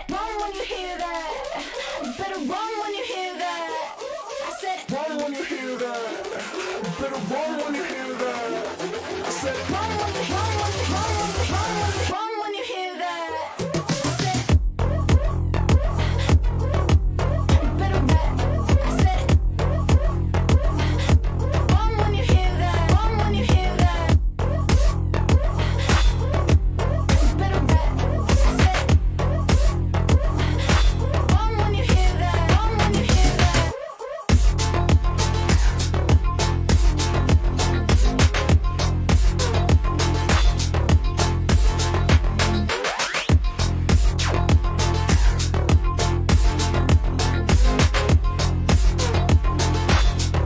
said, run when you hear that. You better run when you hear that. I said, run when you hear that. You better run when you hear that. I said, run when you run when you run when you run when you run when you hear that. I said, you better run. I said, run when you hear that. Run when you hear that. You better run. I said, run when you hear that. Run when you hear that.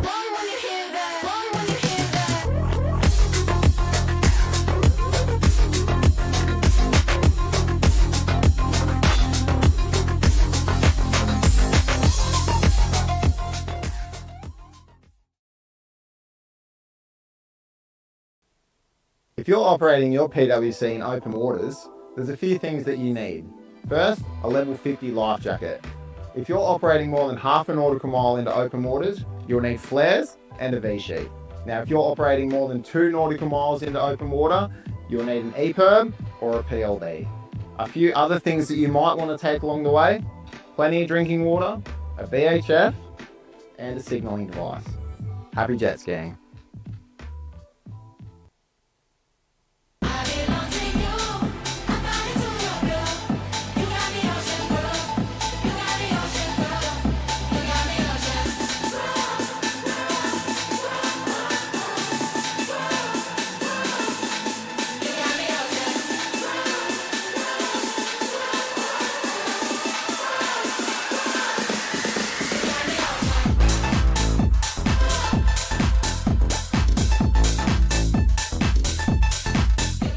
Run when you hear that. Run when you hear that. If you're operating your PWC in open waters, there's a few things that you need. First, a level 50 life jacket. If you're operating more than half a nautical mile into open waters, you'll need flares and a V-sheet. Now, if you're operating more than 2 nautical miles into open water, you'll need an EPIRB or a PLD. A few other things that you might want to take along the way: plenty of drinking water, a VHF, and a signalling device. Happy jet skiing.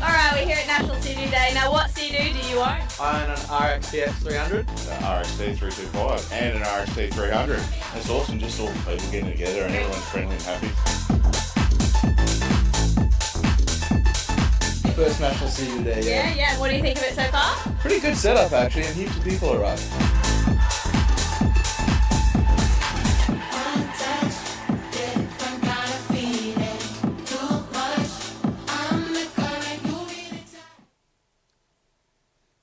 Alright, we're here at National Sea-Doo Day. Now, what Sea-Doo do you own? I own an RXTX 300. RXT 325 and an RXT 300. It's awesome, just all the people getting together and everyone's friendly and happy. First National Sea-Doo Day, Yeah. What do you think of it so far? Pretty good setup actually, and heaps of people arrived.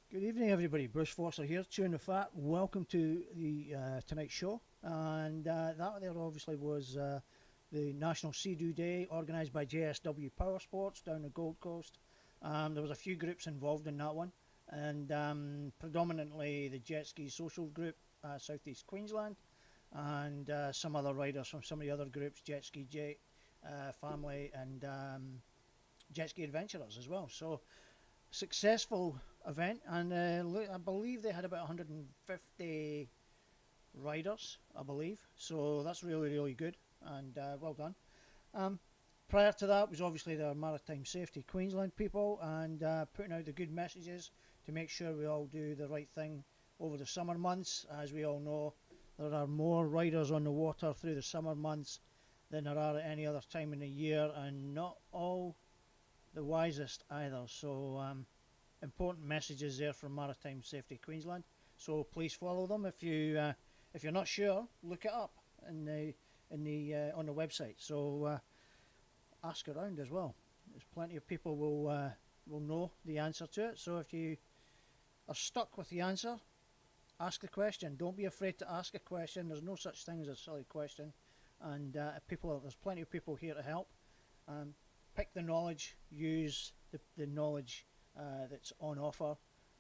Good evening, everybody. Bruce Foster here, chewing the fat. Welcome to the tonight's show. And that there obviously was the National Sea-Doo Day, organised by JSW Power Sports down the Gold Coast. There was a few groups involved in that one, and predominantly the Jetski Social Group, Southeast Queensland, and some other riders from some of the other groups, Jetski J Family, and Jetski Adventurers as well. So successful event, and I believe they had about 150 riders, I believe. So that's really good, and well done. Prior to that was obviously the Maritime Safety Queensland people, and putting out the good messages to make sure we all do the right thing over the summer months. As we all know, there are more riders on the water through the summer months than there are at any other time in the year, and not all the wisest either. So important messages there from Maritime Safety Queensland. So please follow them. If you're not sure, look it up on the website. So ask around as well. There's plenty of people will know the answer to it. So if you are stuck with the answer, ask the question. Don't be afraid to ask a question. There's no such thing as a silly question, and there's plenty of people here to help. Pick the knowledge, use the knowledge that's on offer,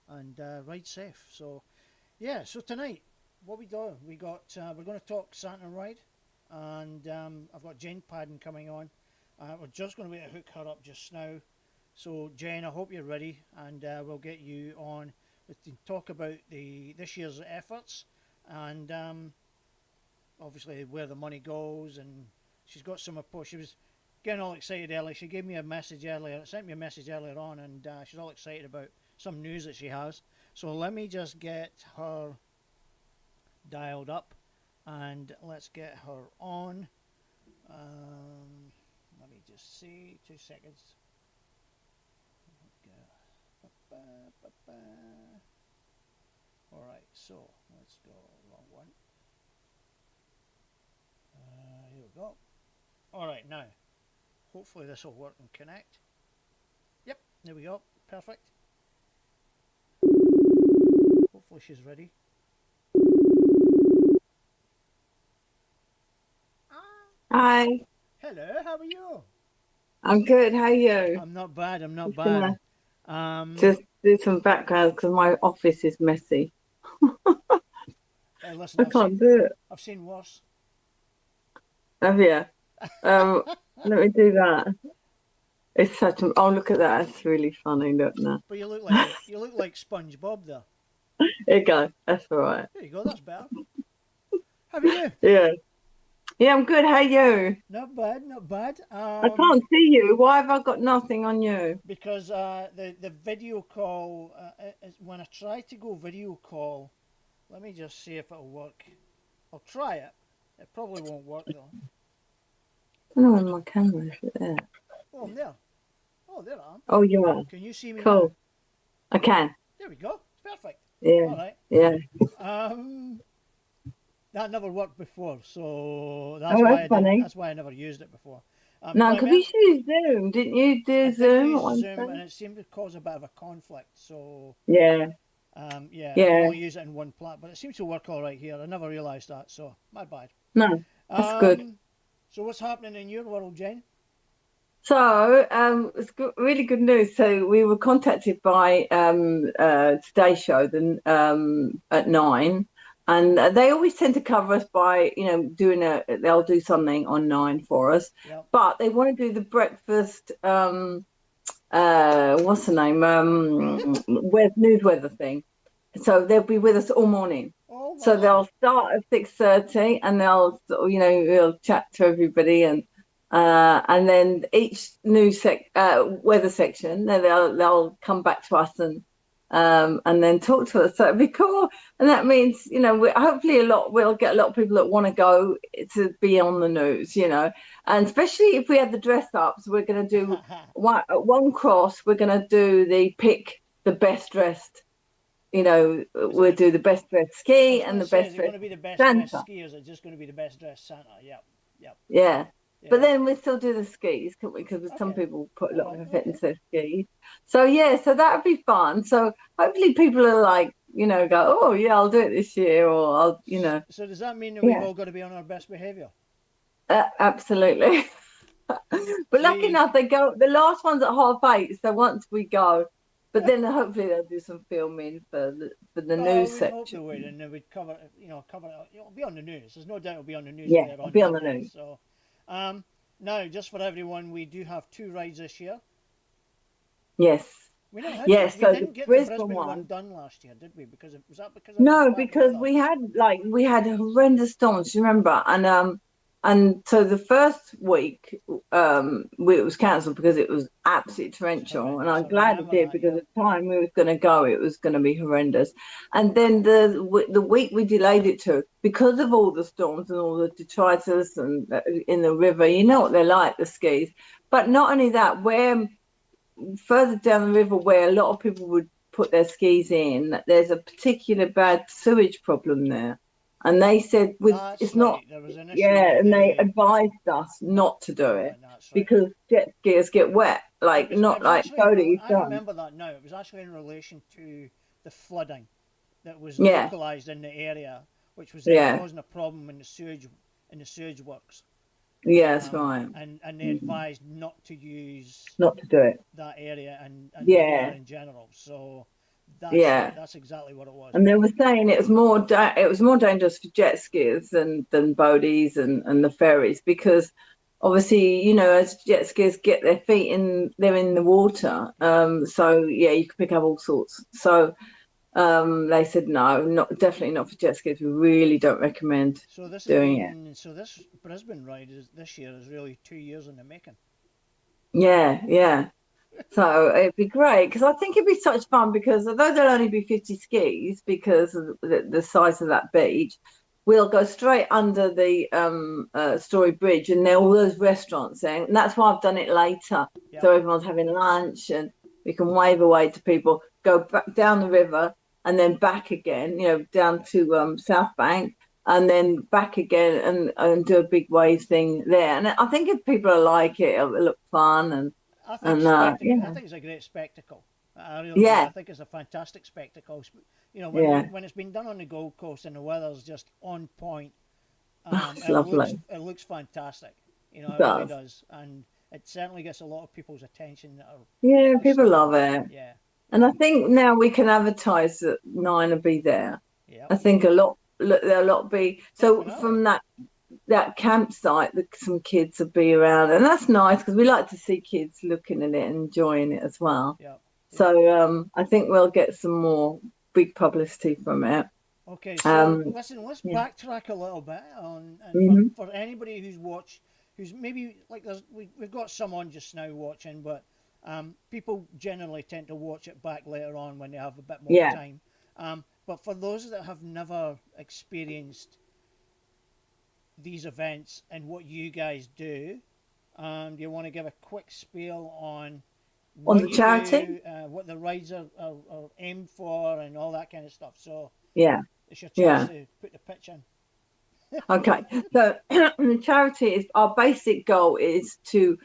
and ride safe. So yeah, so tonight what we do, we're going to talk Santa Ride, and I've got Jen Padden coming on. We're just going to hook her up just now. So Jen, I hope you're ready, and we'll get you on to talk about this year's efforts, and obviously where the money goes. And she's got some reports. She was getting all excited earlier. She gave me a message earlier, sent me a message earlier on, and she's all excited about some news that she has. So let me just get her dialed up, and let's get her on. Let me just see, 2 seconds. All right, so let's go wrong one. Here we go. All right, now, hopefully this will work and connect. Yep, there we go. Perfect. Hopefully she's ready. Hi, Hello, how are you? I'm good. How are you? I'm not bad. I'm not Just gonna bad. just do some background because my office is messy. Hey, listen, I can't do it. I've seen worse. Oh yeah. Um, Let me do that. It's such a. Oh, look at that. It's really funny. Look now. But you look like SpongeBob there. There you go. That's all right. There you go. That's better. How are you? Yeah. Yeah, I'm good. How are you? Not bad. Not bad. I can't see you. Why have I got nothing on you? Because the video call when I try to go video call, let me just see if it'll work. I'll try it. It probably won't work though. I don't know where my camera is. There. Oh, I'm there. Oh, there I am. Oh, you are. Can you see me Cool. now? I can. There we go. It's perfect. Yeah. All right. Yeah. That never worked before, so Oh, that's funny. that's why I never used it before. No, right, because you should use Zoom. Didn't you I do did Zoom use at one Zoom, time? and it seemed to cause a bit of a conflict. So Yeah. yeah, Yeah. I only use it in one plat, but it seems to work all right here. I never realised that, so my bad. No, that's good. So what's happening in your world, Jane? So, it's really good news. So we were contacted by Today Show at 9, and they always tend to cover us by, they'll do something on 9 for us. Yep. But they want to do the breakfast. What's the name? News weather thing. So they'll be with us all morning. Oh, So wow. they'll start at 6:30, and we'll chat to everybody, and then each weather section, then they'll come back to us and then talk to us. So it'd be cool, and that means hopefully we'll get a lot of people that want to go to be on the news, and especially if we had the dress ups, we're going to do one cross. We're going to do the pick the best dressed. We'll do the best dressed ski and the best dressed going to be the best Santa. dressed ski, or is it just going to be the best dressed Santa? Yep. Yeah. Yeah. But then we still do the skis, can't we? Because some Okay. people put a lot of Alright, effort into their skis. So yeah, so that would be fun. So hopefully people are like, go, oh yeah, I'll do it this year, or I'll. So does that mean that Yeah. we've all got to be on our best behaviour? Absolutely. But lucky See- enough, they go. The last one's at 8:30. So once we go, but then hopefully they'll do some filming for the news we section. hope they would, and then we'd cover it. It'll be on the news. There's no doubt it'll be on the news. Yeah, later it'll be on the today. news. So, now just for everyone, we do have 2 rides this year. Yes. We never had Yes, we so didn't the get the Brisbane Brisbane one one- done last year, did we? Because was that because of No, the bad because weather? we had horrendous storms, you remember? And so the first week it was cancelled because it was absolutely torrential, and Horrendous, I'm I glad it remember did that, because yeah. the time we was going to go, it was going to be horrendous. And then the week we delayed it to, because of all the storms and all the detritus and in the river, you know what they're like, the skis. But not only that, where further down the river where a lot of people would put their skis in, there's a particular bad sewage problem there. And they said That's it's right. not, There was an issue yeah, with and they the- advised us not to do it that's right. because jet skiers get wet, like It was not like actually Cody's I done. remember that now. It was actually in relation to the flooding that was Yeah. localised in the area, which was Yeah. causing a problem in the sewage works. Yeah, that's right. And they advised not to use Not to do it. that area and Yeah. the water in general. So Yeah. that's exactly what it was. And they were saying it was more dangerous for jet skiers than boaties and the ferries because obviously as jet skiers get their feet in, they're in the water. So yeah, you can pick up all sorts. So they said no, definitely not for jet skiers. We really don't recommend So this doing it. So this Brisbane ride this year is really 2 years in the making. Yeah. So it'd be great because I think it'd be such fun because although there'll only be 50 skis because of the size of that beach, we'll go straight under the Story Bridge and there are all those restaurants there. And that's why I've done it later. Yep. So everyone's having lunch and we can wave away to people, go back down the river and then back again, down to South Bank, and then back again and do a big wave thing there. And I think if people like it, it'll look fun I think I think it's a great spectacle. I really do. I think it's a fantastic spectacle. When it's been done on the Gold Coast and the weather's just on point, it's lovely. It looks fantastic. It It really does. does, and it certainly gets a lot of people's attention. That are People love it. Yeah. And I think now we can advertise that Nine will be there. Yeah. I think there'll a lot be. So Definitely. from that campsite, some kids will be around, and that's nice because we like to see kids looking at it and enjoying it as well. Yeah. So I think we'll get some more big publicity from it. Okay, so listen, let's backtrack a little bit for anybody who's maybe like we've got some on just now watching, but people generally tend to watch it back later on when they have a bit more time. But for those that have never experienced these events and what you guys do you want to give a quick spiel on the charity, what the rides are aimed for, and all that kind of stuff? So it's your chance to put the pitch in. Okay, so the charity is our basic goal is to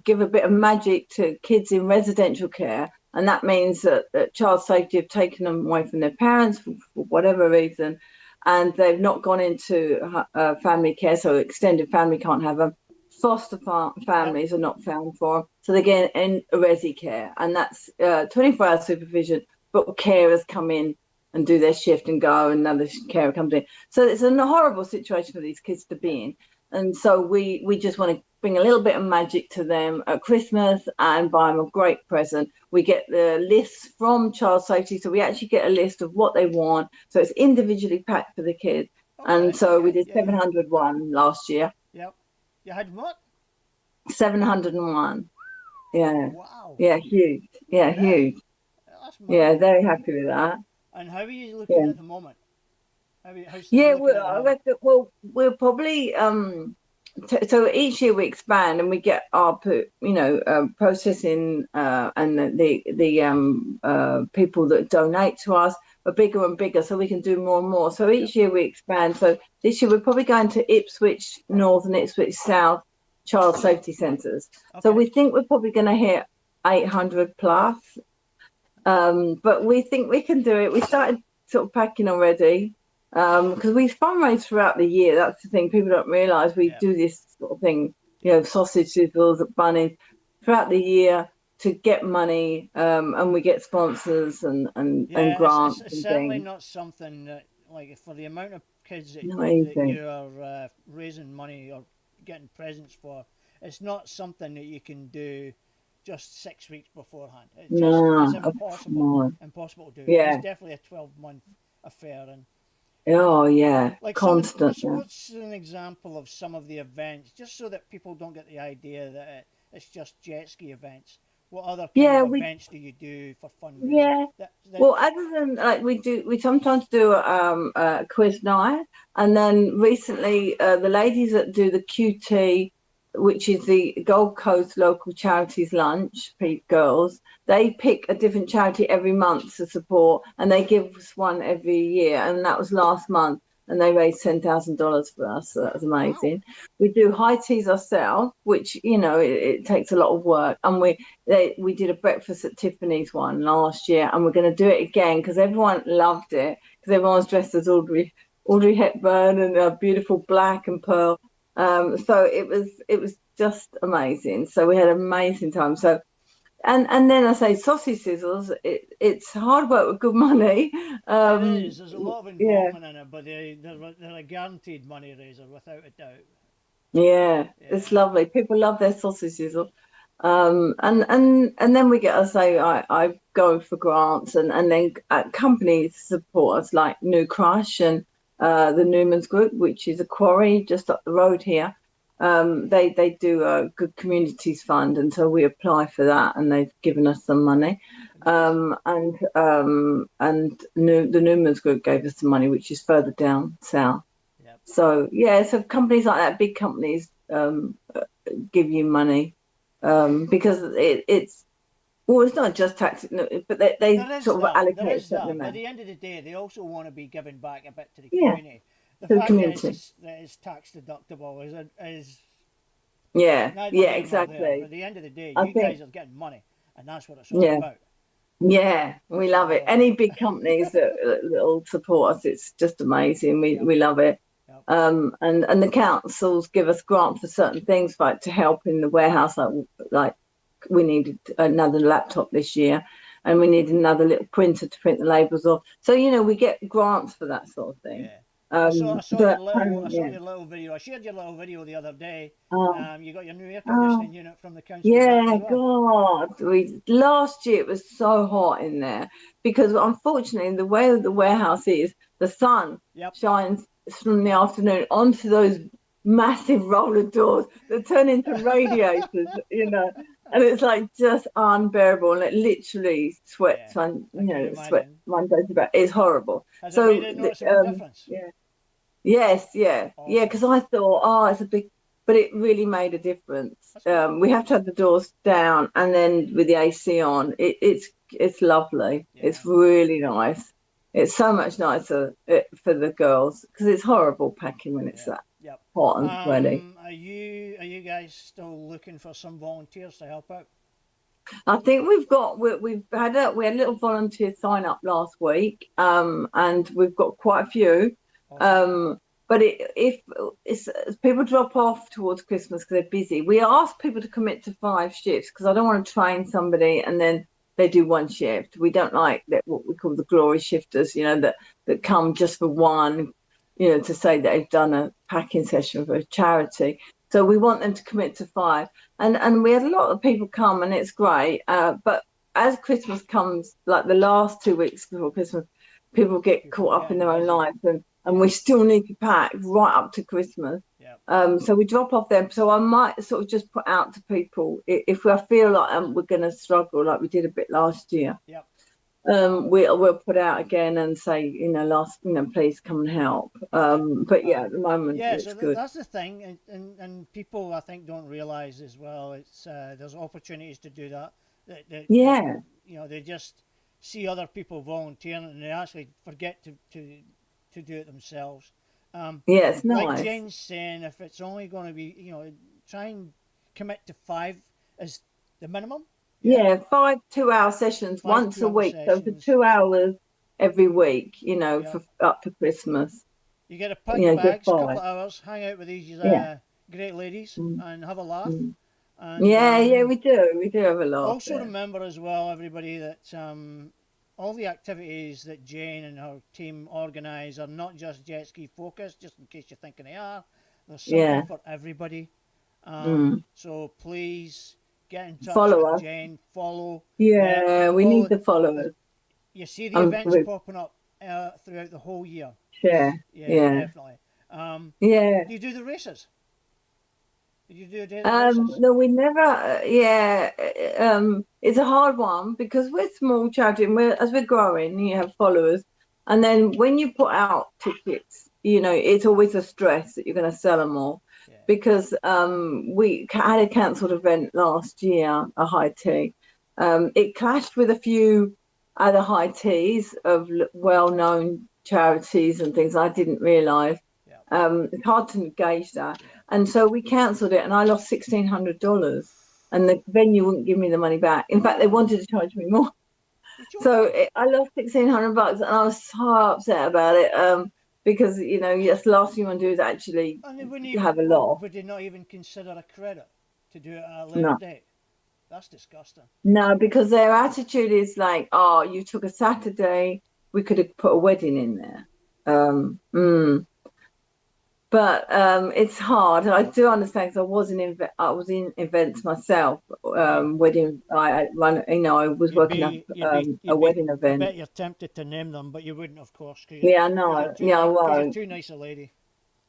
give a bit of magic to kids in residential care, and that means that child safety have taken them away from their parents for whatever reason, and they've not gone into family care, so extended family can't have them. Foster families are not found for them, so they get in resi care, and that's 24-hour supervision, but carers come in and do their shift and go, and another carer comes in. So it's a horrible situation for these kids to be in. And so we just want to bring a little bit of magic to them at Christmas and buy them a great present. We get the lists from child safety, so we actually get a list of what they want. So it's individually packed for the kids. And so we did 701 last year. Yep. You had what? 701. Yeah. Well, huge. Huge. That's very happy with that. And how are you looking at the moment? We'll probably so each year we expand and we get our processing and the people that donate to us are bigger and bigger, so we can do more and more. So each year we expand. So this year we're probably going to Ipswich North and Ipswich South child safety centres. Okay. So we think we're probably going to hit 800 plus, but we think we can do it. We started sort of packing already. Because we fundraise throughout the year. That's the thing. People don't realise we do this sort of thing, sausage sizzles at Bunnies throughout the year to get money, and we get sponsors and grants. It's certainly not something that, like, for the amount of kids that you are raising money or getting presents for, it's not something that you can do just 6 weeks beforehand. It's impossible to do. Yeah. It's definitely a 12-month affair. And constant. What's an example of some of the events, just so that people don't get the idea that it's just jet ski events? What other kind of events do you do for fundraising? Well, other than we sometimes do a quiz night, and then recently the ladies that do the QT, which is the Gold Coast Local Charities Lunch, girls, they pick a different charity every month to support, and they give us one every year. And that was last month, and they raised $10,000 for us. So that was amazing. Wow. We do high teas ourselves, which it takes a lot of work. And we did a breakfast at Tiffany's one last year, and we're going to do it again because everyone loved it, because everyone's dressed as Audrey Hepburn and beautiful black and pearl. So it was just amazing. So we had an amazing time. So. And then I say sausage sizzles. It's hard work with good money. It is. There's a lot of involvement in it, but they're a guaranteed money raiser without a doubt. Yeah, it's lovely. People love their sausage sizzle. And then we get, I go for grants, and then companies support us like New Crush and the Newman's Group, which is a quarry just up the road here. They do a good communities fund, and so we apply for that, and they've given us some money. And the Newman's Group gave us some money, which is further down south. Yep. So companies like that, big companies, give you money, because Well, it's not just tax, no, but they There is sort of that. There allocate a is certain that. But at amount. the end of the day, they also want to be giving back a bit to the Yeah, community. The to the fact community. that it's tax deductible is Yeah, neither yeah, here nor there. But exactly. at the end of the day, I you guys think, are getting money, and that's what it's all yeah, about. yeah, we That's love what it's it. all Any about. big companies that'll support us, it's just amazing. We love it. Yep. And the councils give us grants for certain things, like to help in the warehouse. Like we needed another laptop this year, and we needed another little printer to print the labels off. So we get grants for that sort of thing. Yeah. I saw But your little video. I shared your little video the other day. um, You got your new air oh, conditioning unit from the council back yeah, as well. God, last year it was so hot in there because unfortunately the way the warehouse is, the sun Yep. shines from the afternoon onto those massive roller doors that turn into radiators, and it's like just unbearable, and it literally sweats Yeah. I can sweat imagine. runs over back. It's horrible. Has it So made a noticeable difference? yeah. Yes, yeah, Awesome. because I thought, it's a big, but it really made a difference. That's good. We have to have the doors down, and then with the AC on, it's lovely. Yeah. It's really nice. It's so much nicer for the girls because it's horrible packing when it's that Yep. hot and sweaty. Are you guys still looking for some volunteers to help out? I think we had a little volunteer sign up last week, and we've got quite a few. Awesome. But if people drop off towards Christmas because they're busy, we ask people to commit to 5 shifts because I don't want to train somebody and then they do 1 shift. We don't like that, what we call the glory shifters, that come just for one, to say that they've done a packing session for a charity. So we want them to commit to 5. And we had a lot of people come, and it's great. But as Christmas comes, like the last 2 weeks before Christmas, people get caught up in their own lives, and we still need to pack right up to Christmas. Yeah. So we drop off them. So I might sort of just put out to people if I feel like we're going to struggle, like we did a bit last year. Yep. We'll put out again and say, please come and help. But yeah, at the moment it's so good. that's the thing, and people I think don't realize as well. It's there's opportunities to do that. Yeah. They just see other people volunteering and they actually forget to do it themselves. Yeah, it's Like nice. Jane's saying, if it's only going to be, try and commit to 5 as the minimum. Yeah, 5 2-hour sessions 5 once a 2-hour week. So for sessions. 2 hours every week, Yeah. for up to Christmas. You get to pack your just bags, a couple 5. of hours, hang out with these Yeah. great ladies, Mm. and have a laugh. Mm. And, Yeah, we do. We do have a lot. Also remember as well, everybody, that all the activities that Jane and her team organise are not just jet ski focused, just in case you're thinking they are. There's something for everybody. So please get in touch Follow with us. Jane, follow. Yeah, we need the followers. You see the events popping up throughout the whole year. Yeah. Definitely. Yeah. Do you do the races? Did you do a day of the races? No, we never. It's a hard one because we're small charity, and as we're growing, you have followers, and then when you put out tickets, it's always a stress that you're going to sell them all, because we had a cancelled event last year, a high tea. It clashed with a few other high teas of well-known charities and things. I didn't realise. It's hard to gauge that. And so we cancelled it, and I lost $1,600, and the venue wouldn't give me the money back. In fact, they wanted to charge me more. So I lost $1,600, and I was so upset about it, because yes, the last thing you want to do is actually have a loss. Would they not even consider a credit to do it at a later date? That's disgusting. No, because their attitude is like, oh, you took a Saturday, we could have put a wedding in there. But it's hard. I do understand, because I was in events myself. Wedding. I run. I was working a wedding event. I bet you're tempted to name them, but you wouldn't, of course. Yeah, I know. I won't. You're too nice a lady.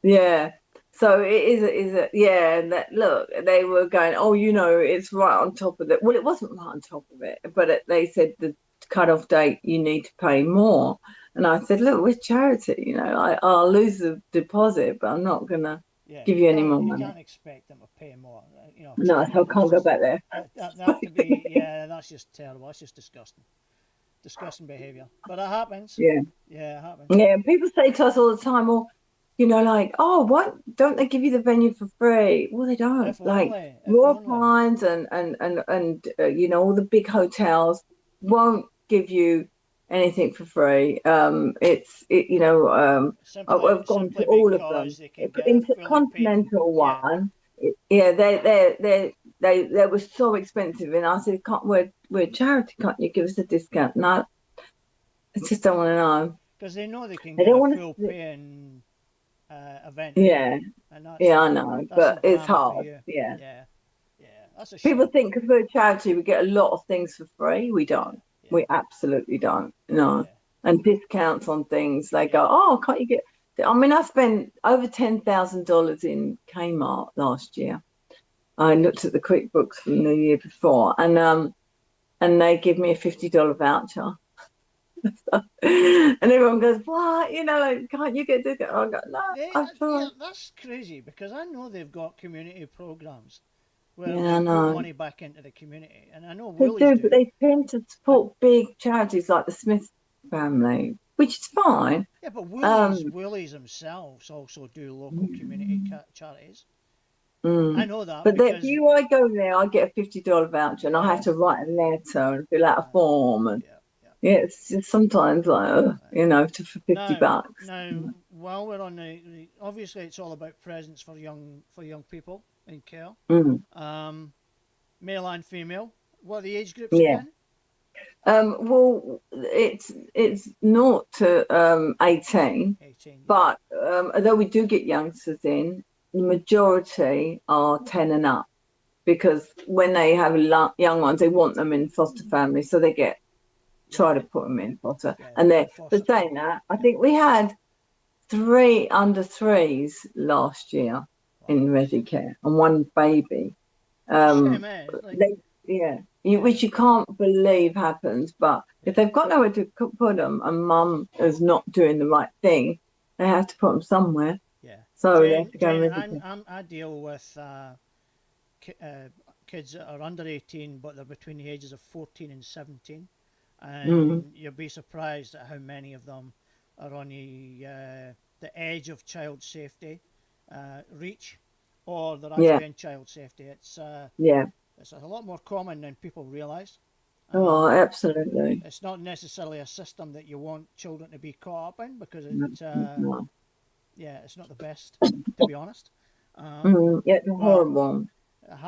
Yeah. So it is. Yeah. And look, they were going, oh, it's right on top of it. Well, it wasn't right on top of it, but they said the cut-off date, you need to pay more. And I said, look, we're charity, I'll lose the deposit, but I'm not going to, give you any more You money. can't expect them to pay more. You know, No, so I can't go back there. That to be, yeah, that's just terrible. That's just disgusting. Disgusting behaviour. But it happens. Yeah. Yeah, it happens. Yeah, people say to us all the time, well, like, oh, what? Don't they give you the venue for free? Well, they don't. If Like only. If Royal only. Pines and all the big hotels won't give you anything for free. I've gone to all of them. because they can The get a fully paid. Intercontinental Yeah. one, they were so expensive, and I said, "Can't we're a charity? Can't you give us a discount?" No, I just don't want to know. Because they know they can They get don't a wanna full see- paying event. Yeah, And that's, yeah, I know, that's but the it's drama for hard. you. Yeah. Yeah. That's a shame. People think because we're a charity, we get a lot of things for free. We don't. Yeah. We absolutely don't. No. Yeah. And discounts on things. They go, oh, can't you get? I mean, I spent over $10,000 in Kmart last year. I looked at the QuickBooks from the year before, and they give me a $50 voucher. And everyone goes, what? Like, can't you get this? I go, no, I'm fine. Yeah, that's crazy because I know they've got community programs where Yeah, I they put know. money back into the community, and I know They Woolies do, but they tend to support big charities like the Smith family, which is fine. Yeah, but Um, Woolies themselves also do local community charities. Mm. I know that But because I go there, I get a $50 voucher, and I have to write a letter and fill out a form, and it's just sometimes like, for $50. Now, while we're on obviously it's all about presents for young people in care. Mm. Male and female. What are the age groups Yeah. again? Well, it's 0 to 18, 18. but although we do get youngsters in, the majority are 10 and up, because when they have young ones, they want them in foster families, so they try to put them in foster. Yeah, And they're but saying that, I think we had 3 under 3s last year in Resi Care and 1 baby. Shame, eh? Like, Which you can't believe happens, but if they've got nowhere to put them and mum is not doing the right thing, they have to put them somewhere. yeah. So they Jane, have to go Jane, Resi Care. I deal with kids that are under 18, but they're between the ages of 14 and 17. And you'll be surprised at how many of them are on the edge of child safety reach, or they're actually in child safety. It's a lot more common than people realise. Oh, absolutely. It's not necessarily a system that you want children to be caught up in, because it's not the best, to be honest. It's horrible.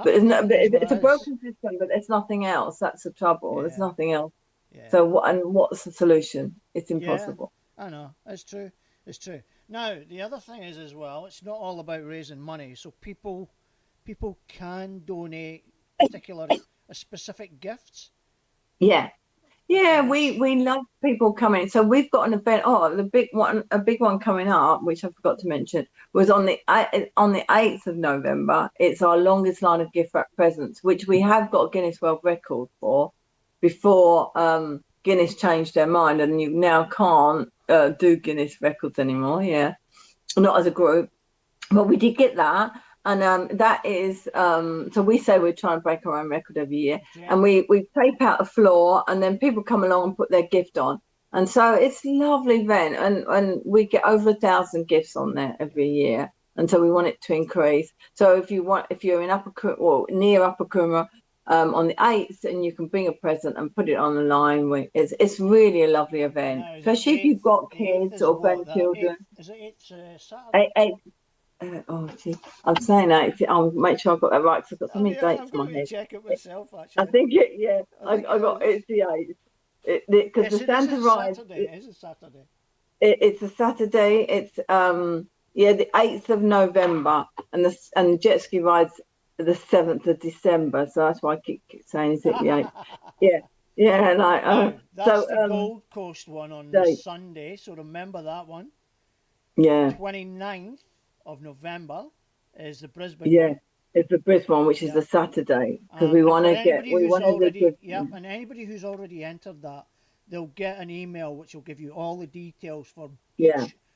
But it's a it broken system, but there's nothing else. That's the trouble. Yeah. There's nothing else. Yeah. So what's the solution? It's impossible. Yeah, I know. It's true. It's true. Now, the other thing is as well, it's not all about raising money. So people can donate specific gifts. Yeah. We love people coming. So we've got an event. Oh, a big one coming up, which I forgot to mention, was on the 8th of November. It's our longest line of gift wrap presents, which we have got a Guinness World Record for, before Guinness changed their mind, and you now can't do Guinness records anymore. Yeah, not as a group, but we did get that. And that is, so we say we're trying to break our own record every year. Yeah. And we tape out a floor, and then people come along and put their gift on. And so it's a lovely event. And we get over 1,000 gifts on there every year. And so we want it to increase. So if you're in Upper Coomera, or near Upper Coomera, on the 8th, and you can bring a present and put it on the line. It's really a lovely event, especially if you've got kids or grandchildren. Is it Saturday? I'm saying that. I'll make sure I've got that right, because I've got so many dates in my head. Check it myself, actually. I think I got it's the 8th. Because the Santa Rise. It's a Saturday. It's a Saturday. It's the 8th of November, and the jet ski rides the 7th of December. So that's why I keep saying is it the 8th? Yeah. Like that's the Gold Coast one on the Sunday. So remember that one. Yeah. 29th of November is the Brisbane one. It's the Brisbane one, which is the Saturday, because we want to and anybody who's already entered that, they'll get an email which will give you all the details for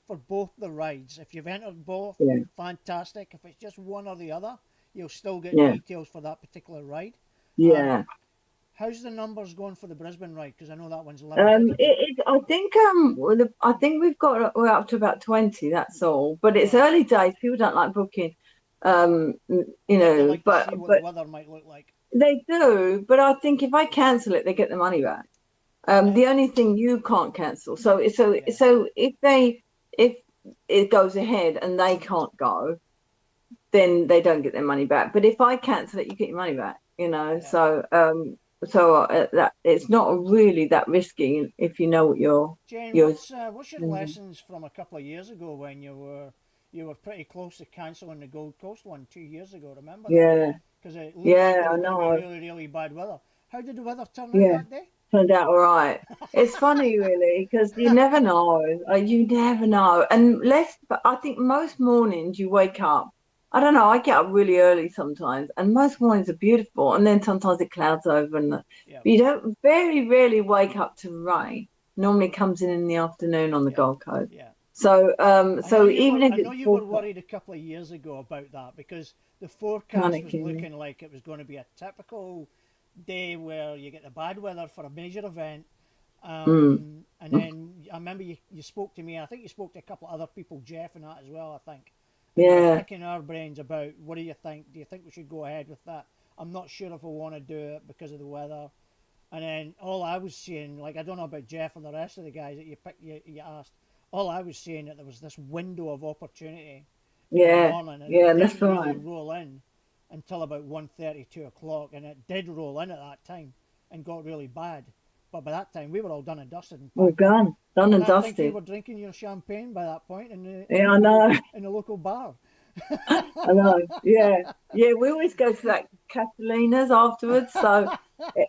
for both the rides. If you've entered both, Yeah. fantastic. If it's just one or the other, you'll still get Yeah. details for that particular ride. Yeah. How's the numbers going for the Brisbane ride? Because I know that one's limited. I think I think we're up to about 20. That's all. But it's Right. early days. People don't like booking. You They know, like to see what the weather might look like. they do. But I think if I cancel it, they get the money back. The only thing you can't cancel. So if it goes ahead and they can't go, then they don't get their money back. But if I cancel it, you get your money back. You know. Yeah. So that it's not really that risky if you know what Jane, you're what's your lessons from a couple of years ago when you were pretty close to cancelling the Gold Coast one 2 years ago? Remember that? yeah. Because it looked Yeah, like it I was going to know. be really, really bad weather. How did the weather turn out Yeah. that day? Turned out all right. It's funny, really, because you never know. You never know. But I think most mornings you wake up. I don't know. I get up really early sometimes, and most mornings are beautiful. And then sometimes it clouds over, and Yeah. you don't very rarely wake up to rain. Normally comes in the afternoon on the Gold Coast. Yeah. So even if I know it's you were full- worried a couple of years ago about that because the forecast was Panicking. looking like it was going to be a typical day where you get the bad weather for a major event. And then I remember you spoke to me. I think you spoke to a couple of other people, Jeff and that as well, I think. And you were Yeah. picking our brains about what do you think? Do you think we should go ahead with that? I'm not sure if I want to do it because of the weather. And then all I was saying, like, I don't know about Jeff and the rest of the guys that you asked. All I was saying that there was this window of opportunity in the Yeah. morning, and Yeah, it that's didn't really right. roll in until about 1:30, 2 o'clock, and it did roll in at that time and got really bad. But by that time, we were all done and dusted. And We're packed up. done And and I think you dusted. were drinking your champagne by that point Yeah, I know. in the local bar. I know. Yeah. Yeah. We always go to that Catalina's afterwards. So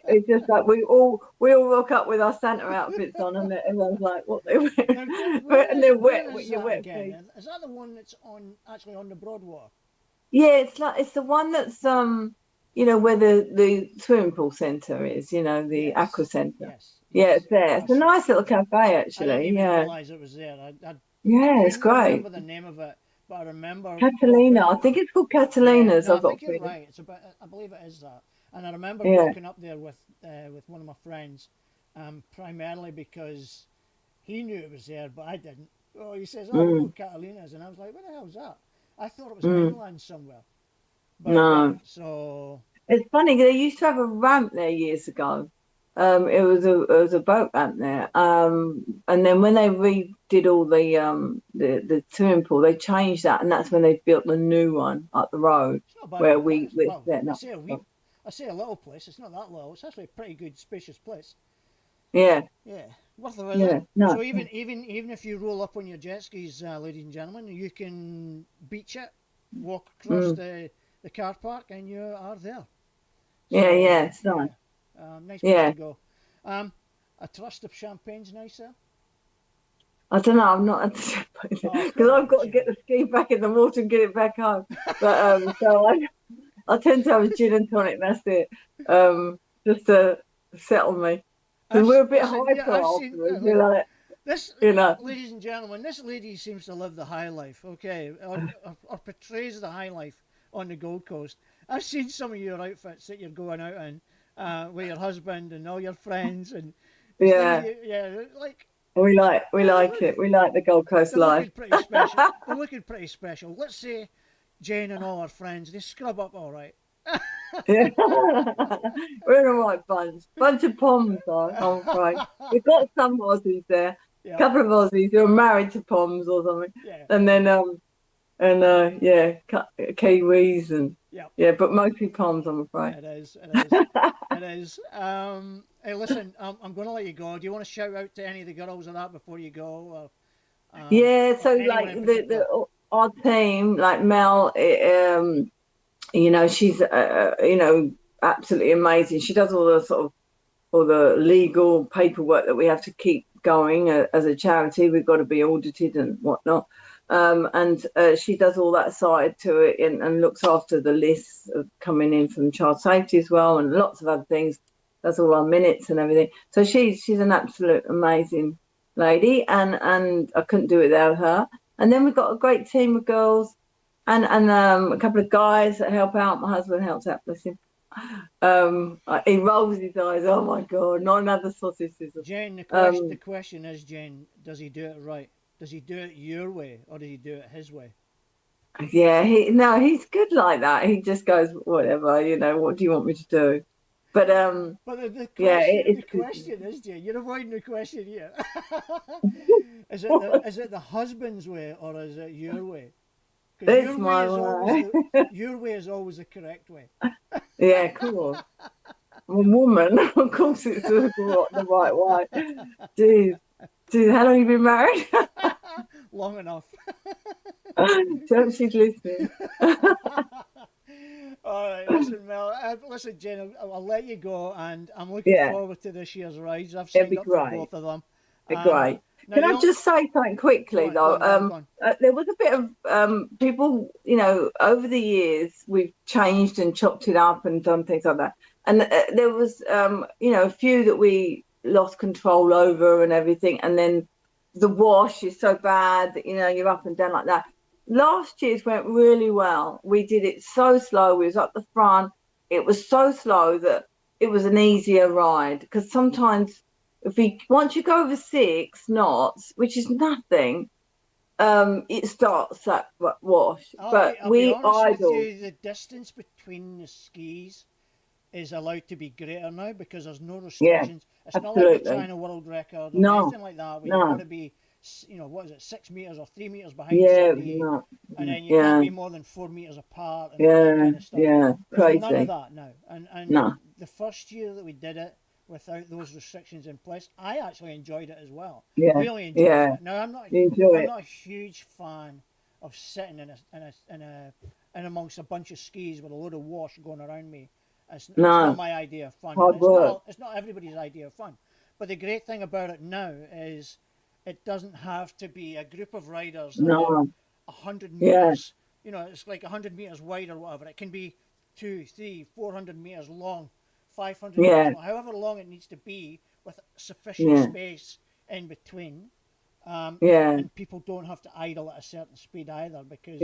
it's just like we all rock up with our Santa outfits on, and everyone's like, "What they wear?" And they're Where wet. is You're that wet again? feet. Is that the one that's actually on the Broadwater? Yeah, it's the one that's where the swimming pool centre is. You know, the aqua centre. Yes. Yeah, Yes. it's there. It's a nice little cafe, I didn't actually. even Yeah. realise it was there. I Yeah, it's couldn't great. remember the name of it, but I remember Catalina. walking I up. think it's called Yeah, Catalina's. no, I I've got a think you're feeling. right. I believe it is that. And I remember Yeah. walking up there with one of my friends, primarily because he knew it was there, but I didn't. Oh, he says, "Oh, we'll go to Catalina's," and I was like, "What the hell is that?" I thought it was inland somewhere, but it No. wasn't. So It's funny, they used to have a ramp there years ago. It was a boat ramp there. And then when they redid all the swimming pool, they changed that, and that's when they built the new one up the road it's not a bad where wee place. we're Well, setting I up. say I say a little place. It's not that little. It's actually a pretty good, spacious place. Yeah, Yeah, worth a visit. yeah, no, So even if you roll up on your jet skis, ladies and gentlemen, you can beach it, walk across the car park, and you are there. yeah, yeah, it's nice. Nice place Yeah. to go. A trust of champagne's nicer. I don't know. I'm not because I've got to get the ski back in the water and get it back home. But so I tend to have a gin and tonic. That's it. Just to settle me. Because we're a bit hyper afterwards. We're like, This, you know. ladies and gentlemen, this lady seems to live the high life, okay, or portrays the high life on the Gold Coast. I've seen some of your outfits that you're going out in with your husband and all your friends, and Yeah. like We like it. We like the Gold Coast they're life. looking pretty special. They're looking pretty special. Let's say Jane and all her friends, they scrub up all right. Yeah. We're in a right bunch of Poms though, I'm afraid. We've got some Aussies there, Yeah. a couple of Aussies who are married to Poms or something, Yeah. and then Kiwis and Yeah. but mostly Poms, I'm afraid. It is. It is. Hey, listen, I'm going to let you go. Do you want to shout out to any of the girls or that before you go? Or, Yeah, so or anyone like in particular? our team, like Mel, she's absolutely amazing. She does all the legal paperwork that we have to keep going as a charity. We've got to be audited and whatnot. And she does all that side to it and looks after the lists of coming in from child safety as well, and lots of other things. Does all our minutes and everything. So she's an absolute amazing lady, and I couldn't do it without her. And then we've got a great team of girls and a couple of guys that help out. My husband helps out, bless him. He rolls his eyes. Oh my God, not another sausage sizzle. Jen, the question is, Jen, does he do it right? Does he do it your way, or does he do it his way? Yeah, he's good like that. He just goes, whatever, what do you want me to do? But But the yeah, question is, Jen, you're avoiding the question here. Is it the husband's way, or is it your way? Because it's my way. Your way is always the correct way. Yeah, cool. I'm a woman, of course it's the right way. Jeez, how long have you been married? Long enough. Hope she's listening. All right, listen, Mel. Listen, Jen, I'll let you go, and I'm looking forward to this year's rides. I've signed up for both of them. It'd be great. Can I just say something quickly, though? Go on. There was a bit of people, over the years, we've changed and chopped it up and done things like that. And there was, a few that we lost control over and everything. And then the wash is so bad that, you're up and down like that. Last year's went really well. We did it so slow. We was up the front. It was so slow that it was an easier ride, because sometimes once you go over 6 knots, which is nothing, it starts that wash. I'll be honest with you, the distance between the skis is allowed to be greater now because there's no restrictions. It's not like we're trying a world record or anything like that. We've got to be, 6 meters or 3 meters behind somebody, and then you can't be more than 4 meters apart. And that kind of stuff. Crazy. None of that now. And the first year that we did it without those restrictions in place, I actually enjoyed it as well. Really enjoyed it. Now I'm not a huge fan of sitting in amongst a bunch of skis with a load of wash going around me. It's not my idea of fun. It's not everybody's idea of fun. But the great thing about it now is it doesn't have to be a group of riders that are 100 meters. It's like 100 meters wide or whatever. It can be 200, 300, 400 meters long, 500 meters long, however long it needs to be, with sufficient space in between. And people don't have to idle at a certain speed either, because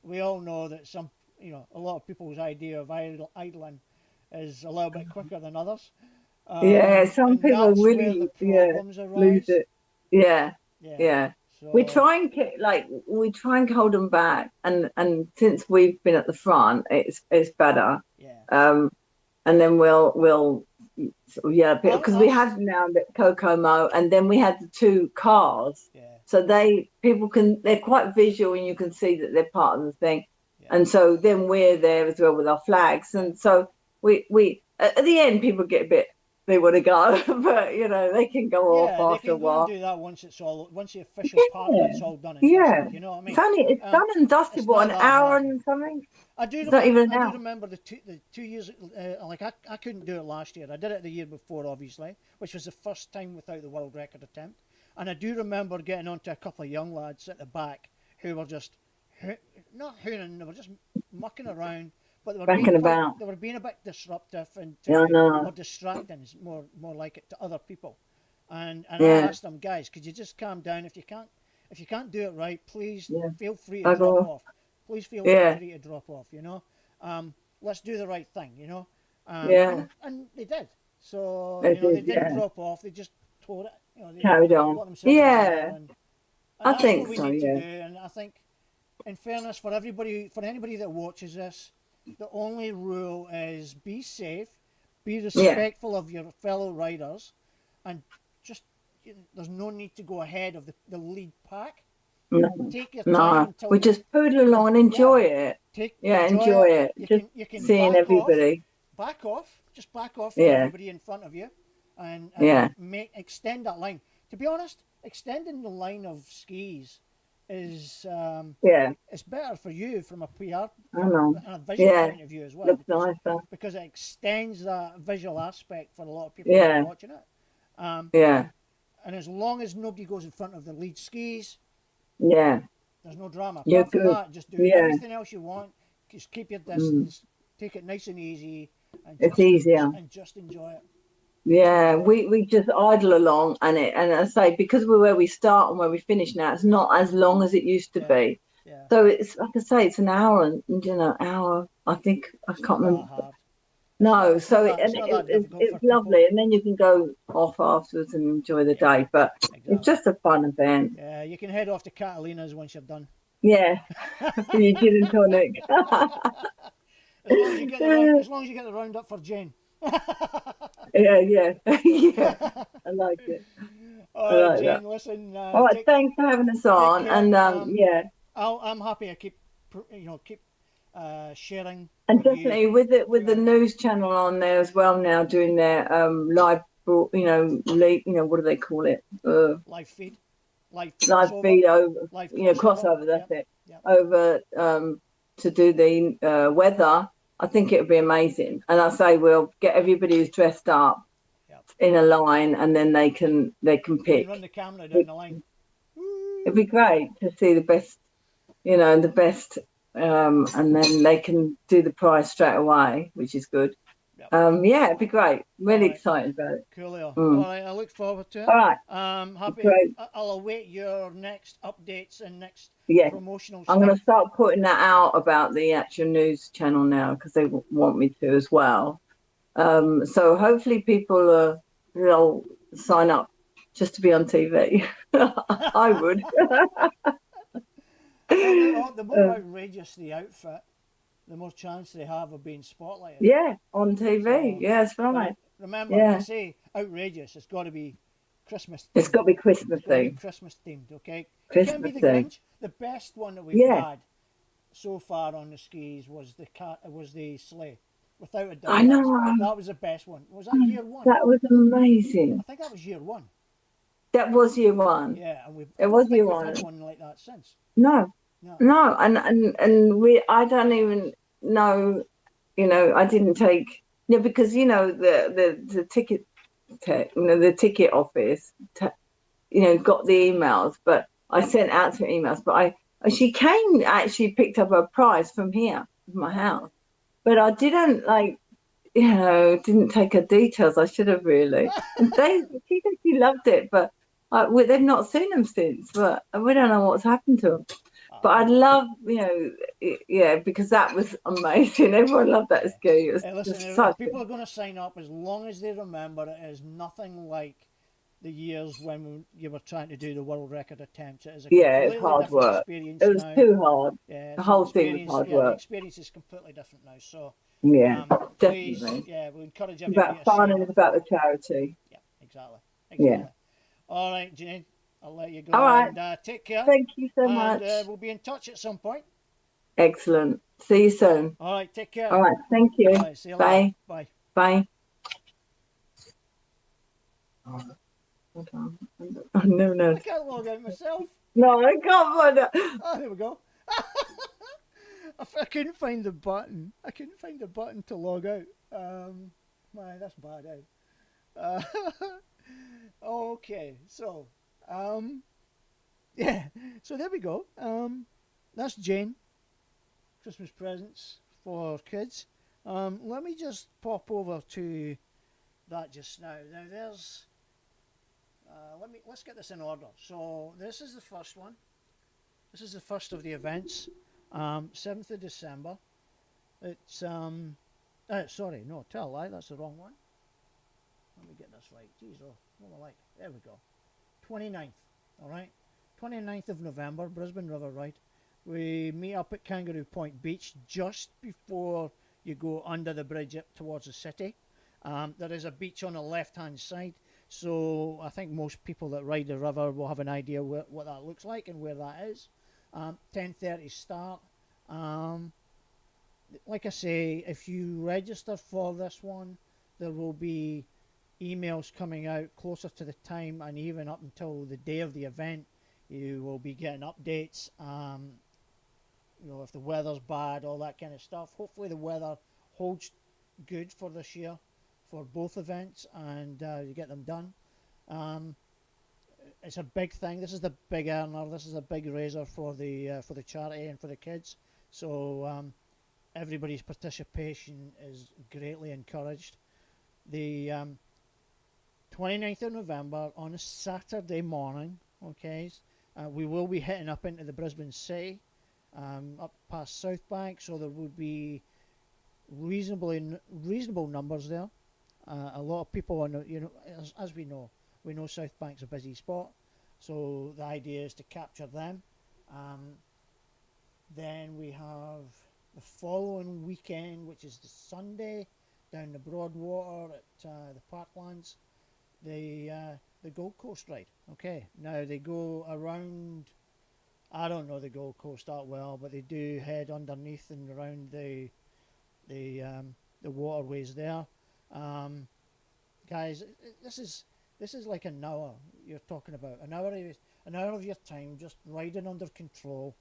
we all know that a lot of people's idea of idling is a little bit quicker than others. Some people really lose it. So, we try and hold them back, and since we've been at the front, it's better. And then we'll because we have now the Kokomo, and then we had the 2 cars, so they're quite visual, and you can see that they're part of the thing. And so then we're there as well with our flags, and so we at the end people get a bit, they want to go, but they can go off after a while. Do that once the official part of it's all done. And you know what I mean? It's done and dusted. What, an hour and something? I do remember the 2 years. I couldn't do it last year. I did it the year before, obviously, which was the first time without the world record attempt. And I do remember getting onto a couple of young lads at the back who were just not hooning, they were just mucking around. But they were being a bit disruptive and or distracting, is more like it, to other people. And I asked them, guys, could you just calm down? If you can't do it right, please feel free to drop off. Please feel free to drop off. Let's do the right thing. And they did. So they didn't drop off. They just tore it. They carried on. And I think so. And I think, in fairness, for anybody that watches this, the only rule is be safe, be respectful of your fellow riders, and just there's no need to go ahead of the lead pack. Take your time until we just poodle along and enjoy it. Enjoy it. You can seeing everybody. Back off from everybody in front of you, and extend that line. To be honest, extending the line of skis is it's better for you from a PR and a visual point of view as well. Looks nicer. Because it extends that visual aspect for a lot of people who are watching it. And as long as nobody goes in front of the lead skis, there's no drama. Apart from that, just do everything else you want. Just keep your distance. Take it nice and easy. And it's easier. And just enjoy it. Yeah, we just idle along, and I say because we're where we start and where we finish now, it's not as long as it used to Yeah. be. Yeah. So it's like I say, it's an hour and hour. I think I It's can't not that remember. hard. No, It's not so that, it's not that difficult for it's people. lovely, and then you can go off afterwards and enjoy the Yeah, day. But it's exactly. just a fun event. Yeah, you can head off to Catalina's once you're done. Yeah, for your gin and tonic. As long as you get the round, as long as you get the round up for Jane. Yeah, yeah, yeah. I like it. All I right, like that. Jane. Listen, All right, thanks for having us on, care. and yeah, I'm happy. I keep, keep sharing. and with you definitely with it with the throughout. news channel on there as well now, doing their live, late, what do they call it? Live feed, live Live crossover, feed over, live crossover. That's Yep, it. yep. Over to do the weather. I think it would be amazing, and I say we'll get everybody who's dressed up Yep. in a line, and then they can You pick. can run the camera down the line. It'd be great to see the best, the best, and then they can do the prize straight away, which is good. Yep. Yeah, it'd be great. Really right. excited about it. Coolio. Mm. All right, I look forward to it. All right. Happy. Great. I'll await your next updates and next Yeah, promotional I'm stuff. going to start putting that out about the actual news channel now because they want me to as well. So hopefully people will sign up just to be on TV. I would. Well, the more outrageous the outfit, the more chance they have of being spotlighted. Yeah, on TV. So, Yeah, that's right. Remember, Yeah. I say outrageous. It's got to be Christmas. It's got to be Christmas It's got to be themed. Christmas themed. Okay. It can't be the Christmas themed. Grinch. The best one that we've Yeah. had so far on the skis was the sleigh. Without a doubt, I know. that was the best one. Was that year one? That was amazing. I think that was year one. That was year one. Yeah, and It was year we've one. had one like that since. No, No. no, and I don't even know. I didn't take because the ticket, the ticket office, got the emails, but I sent out to emails. But she came actually picked up a prize from here, from my house, but I didn't didn't take her details. I should have really. And she said she loved it, but they've not seen them since. But we don't know what's happened to them. But I'd love, because that was amazing. Everyone loved that ski. It was Hey, listen, just if such people are going to sign up, as long as they remember it is nothing like the years when you were trying to do the world record attempts. It is a it's completely hard different work. experience It was now. too hard. Yeah, The whole thing was hard The work. experience is completely different now. So, Yeah, please, definitely. we encourage It's everybody about to fun sign and up. it's about the charity. Yeah, exactly. Yeah. All right, Jane, I'll let you go. All right. And, take care. Thank you so and, much. we'll be in touch at some point. Excellent. See you soon. All right, take care. All right. Thank you. All right, see you later. Bye. Bye. Bye. No. I can't log out myself. No, I can't find it. Oh, there we go. I couldn't find the button. I couldn't find the button to log out. Man, that's bad, eh? Okay, so, yeah, so there we go. That's Jane. Christmas presents for kids. Let me just pop over to that just now. Now there's, let's get this in order. So this is the first one. This is the first of the events. 7th of December. It's sorry, no, tell a lie, that's the wrong one. Let me get this right. Jeez, what am I like? There we go. 29th, all right? 29th of November, Brisbane River Ride. We meet up at Kangaroo Point Beach just before you go under the bridge up towards the city. There is a beach on the left-hand side, so I think most people that ride the river will have an idea what that looks like and where that is. 10:30 start. Like I say, if you register for this one, there will be emails coming out closer to the time and even up until the day of the event. You will be getting updates. If the weather's bad, all that kind of stuff. Hopefully the weather holds good for this year for both events and you get them done. It's a big thing. This is the big earner. This is a big raiser for the charity and for the kids. So everybody's participation is greatly encouraged. The 29th of November on a Saturday morning. Okay, we will be hitting up into the Brisbane City, up past South Bank, so there will be reasonable numbers there. A lot of people are, as we know South Bank's a busy spot, so the idea is to capture them. Then we have the following weekend, which is the Sunday, down the Broadwater at the Parklands, the Gold Coast ride. Okay, now they go around. I don't know the Gold Coast that well, but they do head underneath and around the waterways there. Guys, this is like an hour you're talking about. An hour of your time just riding under control,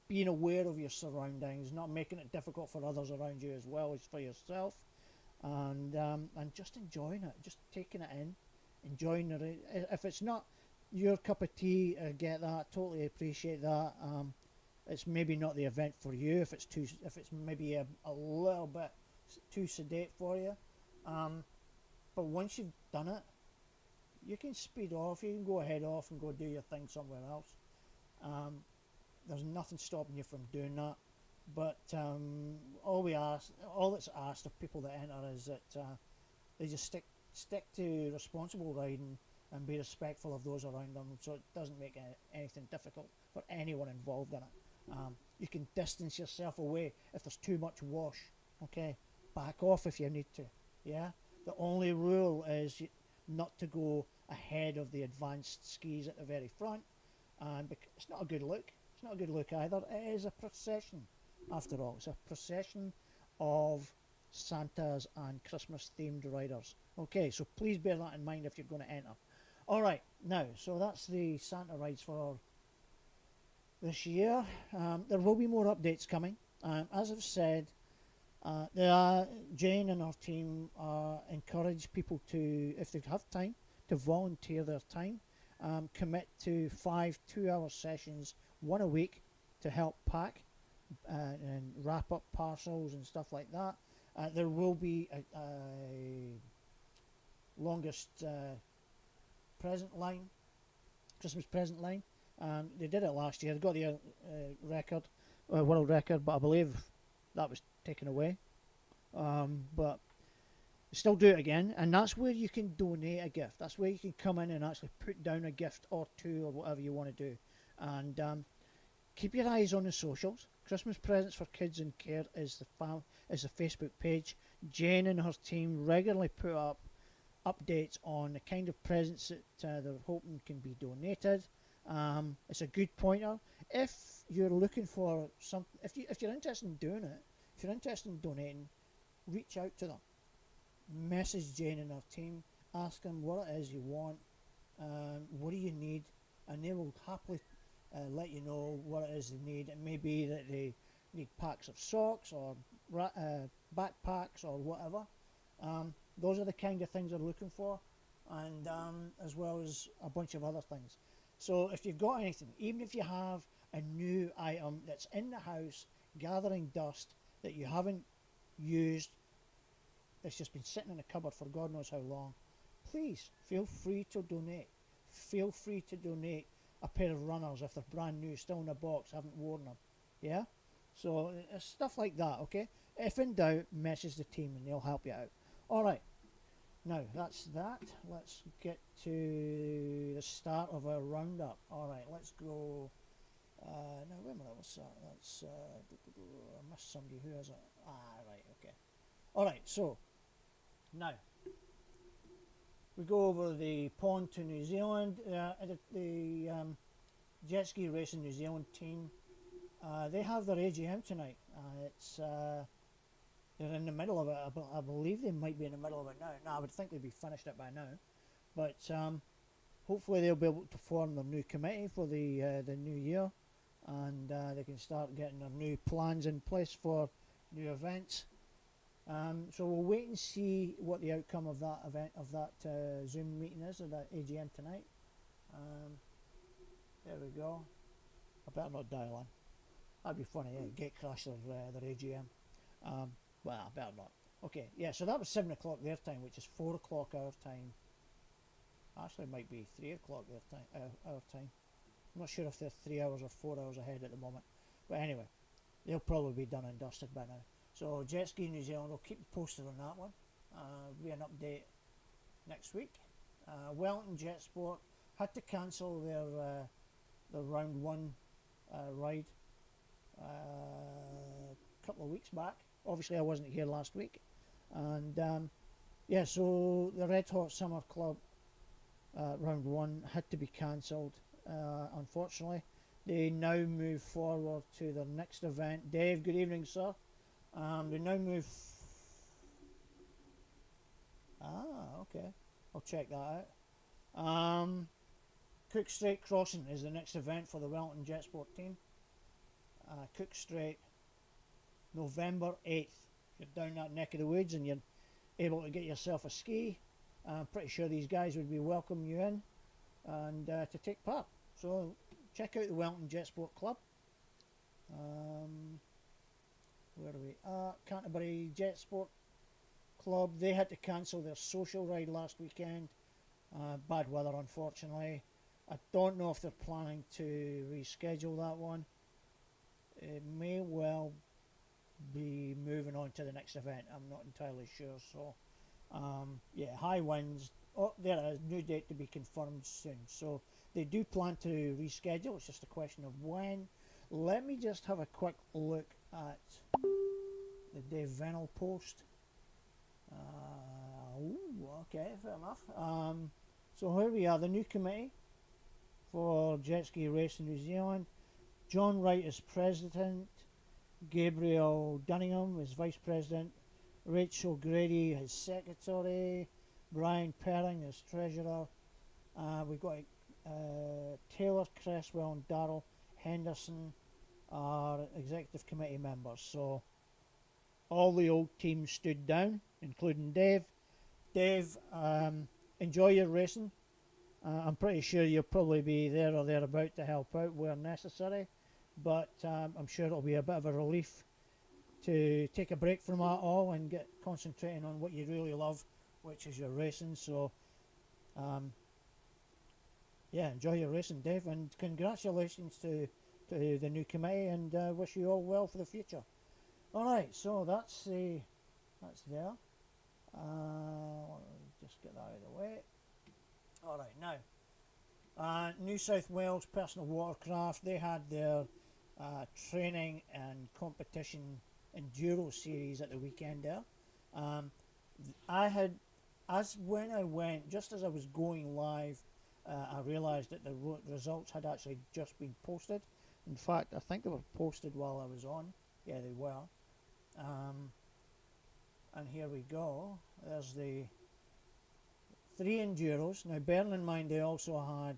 being aware of your surroundings, not making it difficult for others around you as well as for yourself, and just enjoying it, just taking it in, enjoying it. If it's not your cup of tea, I get that, totally appreciate that. It's maybe not the event for you if it's maybe a little bit too sedate for you, but once you've done it, you can speed off, you can go ahead off and go do your thing somewhere else. There's nothing stopping you from doing that, but all that's asked of people that enter is that they just stick to responsible riding and be respectful of those around them, so it doesn't make anything difficult for anyone involved in it. You can distance yourself away if there's too much wash. Okay, back off if you need to. Yeah, the only rule is not to go ahead of the advanced skis at the very front, and it's not a good look. It's not a good look either. It is a procession, after all. It's a procession of Santas and Christmas themed riders. Okay, so please bear that in mind if you're going to enter. All right, now, so that's the Santa rides for this year. There will be more updates coming. As I've said, Jane and her team encourage people to, if they have time, to volunteer their time, commit to 5 2-hour sessions, one a week, to help pack and wrap up parcels and stuff like that. There will be a longest present line, Christmas present line. They did it last year. They got the record, world record, but I believe that was taken away. But still do it again, and that's where you can donate a gift. That's where you can come in and actually put down a gift or two or whatever you want to do. And keep your eyes on the socials. Christmas Presents for Kids in Care is the Facebook page. Jane and her team regularly put up updates on the kind of presents that they're hoping can be donated. It's a good pointer. If you're looking for something, if you're interested in doing it, if you're interested in donating, reach out to them. Message Jane and her team. Ask them what it is you want. What do you need? And they will happily let you know what it is they need. It may be that they need packs of socks or backpacks or whatever. Those are the kind of things they're looking for, and as well as a bunch of other things. So if you've got anything, even if you have a new item that's in the house gathering dust that you haven't used, that's just been sitting in a cupboard for God knows how long, please feel free to donate. Feel free to donate a pair of runners if they're brand new, still in a box, haven't worn them. Yeah? So stuff like that, okay? If in doubt, message the team and they'll help you out. Alright, now that's that. Let's get to the start of our roundup. Alright, let's go. Now, wait a minute, what's that? That's, I missed somebody. Who is it? Right, okay. Alright, so, now, we go over the pond to New Zealand. The Jetski Racing New Zealand team, they have their AGM tonight. They're in the middle of it. I believe they might be in the middle of it now. No, I would think they'd be finished it by now. But hopefully they'll be able to form their new committee for the new year, and they can start getting their new plans in place for new events. So we'll wait and see what the outcome of that event, of that Zoom meeting is, or that AGM tonight. There we go. I better not dial in. That'd be funny, eh? Gate crash their AGM. Well, I better not. Okay, yeah, so that was 7 o'clock their time, which is 4 o'clock our time. Actually, it might be 3 o'clock their time, our time. I'm not sure if they're 3 hours or 4 hours ahead at the moment. But anyway, they'll probably be done and dusted by now. So Jetski New Zealand, will keep you posted on that one. Be an update next week. Wellington Jet Sport had to cancel their round one ride a couple of weeks back. Obviously, I wasn't here last week. And yeah, so the Red Hot Summer Club round one had to be cancelled, unfortunately. They now move forward to their next event. Dave, good evening, sir. They now move. Okay. I'll check that out. Cook Strait Crossing is the next event for the Wellington Jet Sport team. Cook Strait, November 8th. If you're down that neck of the woods and you're able to get yourself a ski, I'm pretty sure these guys would be welcoming you in and to take part. So check out the Wellington Jet Sport Club. Where are we? Canterbury Jet Sport Club. They had to cancel their social ride last weekend. Bad weather, unfortunately. I don't know if they're planning to reschedule that one. It may well be moving on to the next event. I'm not entirely sure. So, yeah, high winds. Oh, there is a new date to be confirmed soon. So they do plan to reschedule. It's just a question of when. Let me just have a quick look at the Dave Venel post. Okay, fair enough. So here we are, the new committee for Jetski Racing New Zealand. John Wright is president, Gabriel Dunningham is vice president, Rachel Grady is secretary, Brian Perring is treasurer. We've got Taylor Cresswell and Darrell Henderson are executive committee members. So all the old teams stood down, including Dave. Dave, enjoy your racing. I'm pretty sure you'll probably be there or thereabout to help out where necessary, but I'm sure it'll be a bit of a relief to take a break from that all and get concentrating on what you really love, which is your racing. So yeah, enjoy your racing, Dave, and congratulations to the new committee, and wish you all well for the future. Alright, so that's there. Just get that out of the way. Alright, now New South Wales Personal Watercraft, they had their training and competition enduro series at the weekend there. When I went, just as I was going live, I realised that the results had actually just been posted. In fact, I think they were posted while I was on. Yeah, they were. And here we go. There's the 3 enduros. Now, bearing in mind they also had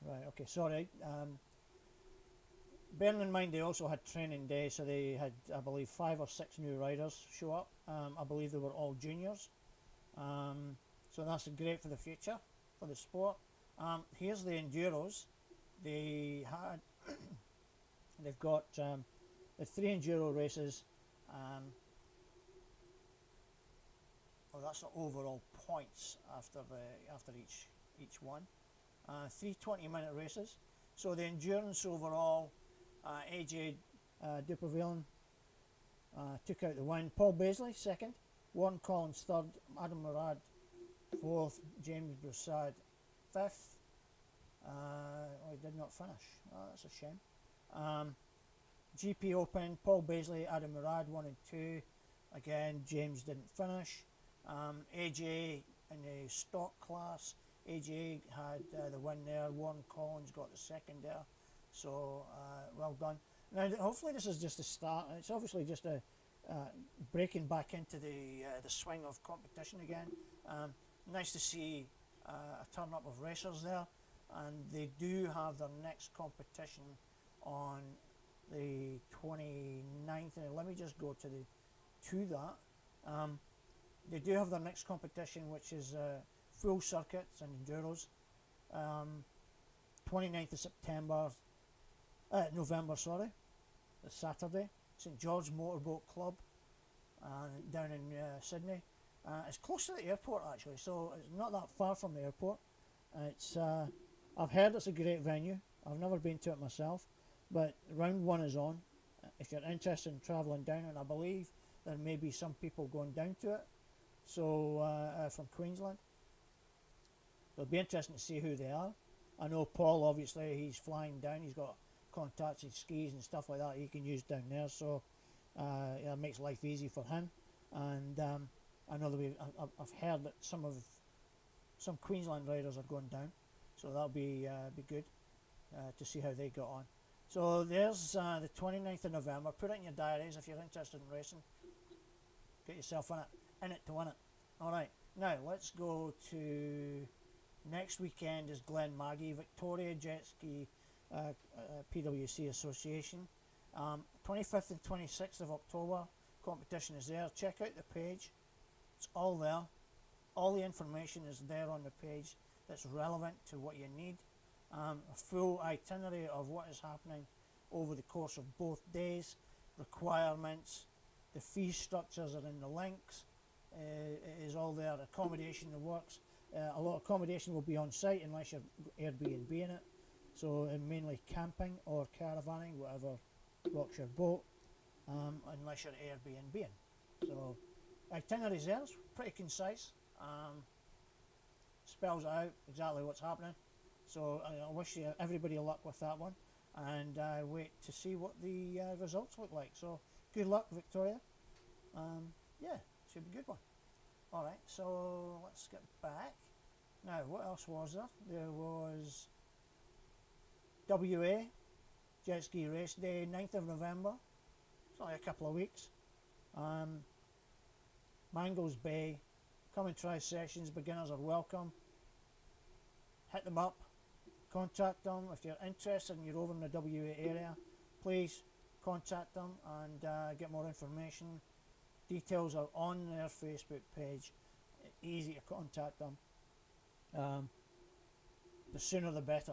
right, okay, sorry. Bearing in mind they also had training day, so they had, I believe, 5 or 6 new riders show up. I believe they were all juniors. So that's great for the future, for the sport. Here's the enduros. They've got the 3 enduro races. Oh, that's the overall points after each one. 3 20-minute races. So the endurance overall, AJ Dupervillon took out the win. Paul Baisley second, Warren Collins third, Adam Murad fourth, James Broussard fifth. He did not finish. Oh, that's a shame. GP Open, Paul Baisley, Adam Murad 1 and 2. Again, James didn't finish. AJ in the stock class, AJ had the win there. Warren Collins got the second there. So well done. Now, hopefully this is just a start. It's obviously just a breaking back into the swing of competition again. Nice to see a turn up of racers there, and they do have their next competition on the 29th. And let me just go to that. They do have their next competition, which is full circuits and enduros. 29th of November, sorry. the Saturday. St George Motorboat Club down in Sydney. It's close to the airport actually, so it's not that far from the airport. It's I've heard it's a great venue. I've never been to it myself, but round one is on. If you're interested in travelling down, and I believe there may be some people going down to it, so from Queensland. It'll be interesting to see who they are. I know Paul, obviously, he's flying down. He's got contacts and skis and stuff like that he can use down there, so it makes life easy for him. And I know that I've heard that some Queensland riders are going down, so that'll be good to see how they got on. So there's the 29th of November. Put it in your diaries if you're interested in racing. Get yourself in it to win it. All right, now let's go to next weekend is Glen Maggie, Victoria Jetski PWC Association. 25th and 26th of October, competition is there. Check out the page. It's all there. All the information is there on the page that's relevant to what you need. A full itinerary of what is happening over the course of both days, requirements, the fee structures are in the links. It is all there. Accommodation, the works. A lot of accommodation will be on site unless you're Airbnb in it. So mainly camping or caravanning, whatever rocks your boat, unless you're Airbnb in. So itinerary's there. It's pretty concise. Spells it out exactly what's happening. So I wish you everybody luck with that one, and wait to see what the results look like. So good luck, Victoria. Yeah, should be a good one. All right, so let's get back. Now, what else was there? There was WA Jet Ski Race Day, 9th of November. It's only a couple of weeks. Mangles Bay. Come and try sessions. Beginners are welcome. Hit them up. Contact them. If you're interested and you're over in the WA area, please contact them and get more information. Details are on their Facebook page. Easy to contact them. The sooner the better.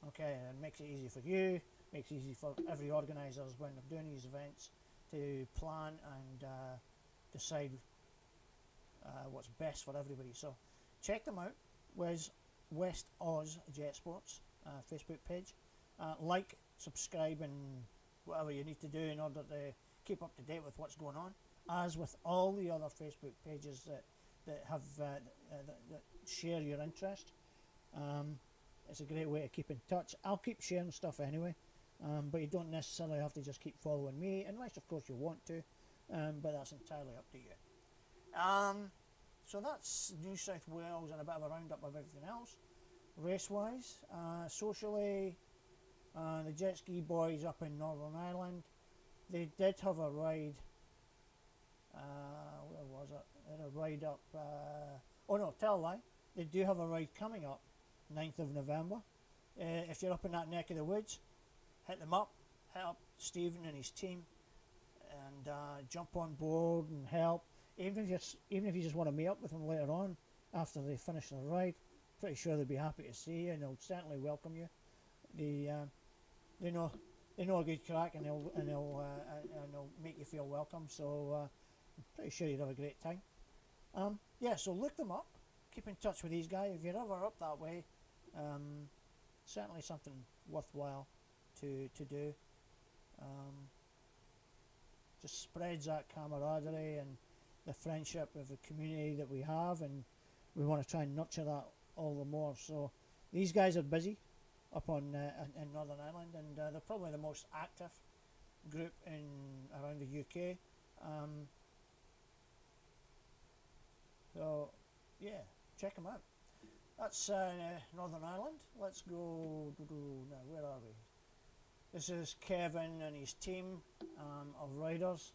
Okay, it makes it easy for you, makes it easy for every organisers when they're doing these events to plan and decide what's best for everybody. So check them out. West Oz Jet Sports Facebook page. Like, subscribe, and whatever you need to do in order to keep up to date with what's going on. As with all the other Facebook pages that have that share your interest, it's a great way to keep in touch. I'll keep sharing stuff anyway, but you don't necessarily have to just keep following me, unless of course you want to, but that's entirely up to you. So that's New South Wales and a bit of a roundup of everything else. Race-wise, socially, the jet ski boys up in Northern Ireland, they did have a ride. Where was it? They had a ride up. Oh no, tell a lie. They do have a ride coming up, 9th of November. If you're up in that neck of the woods, hit them up. Hit up Stephen and his team, and jump on board and help. Even if you just want to meet up with them later on after they finish their ride, pretty sure they'll be happy to see you and they'll certainly welcome you. They know a good crack, and they'll make you feel welcome. So I'm pretty sure you'll have a great time. Yeah, so look them up. Keep in touch with these guys if you're ever up that way. Certainly something worthwhile to do. Just spreads that camaraderie and the friendship of the community that we have, and we want to try and nurture that all the more. So these guys are busy up on in Northern Ireland, and they're probably the most active group around the UK. So yeah, check them out. That's Northern Ireland. Let's go now. Where are we? This is Kevin and his team of riders.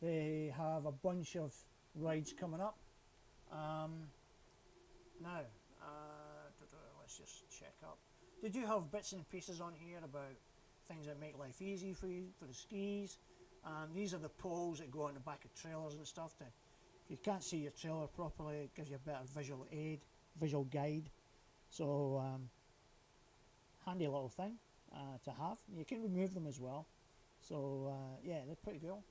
They have a bunch of rides coming up. Now, let's just check up. They do have bits and pieces on here about things that make life easy for you, for the skis. These are the poles that go on the back of trailers and stuff. If you can't see your trailer properly, it gives you a better visual aid, visual guide. So handy little thing to have. You can remove them as well. So yeah, they're pretty cool.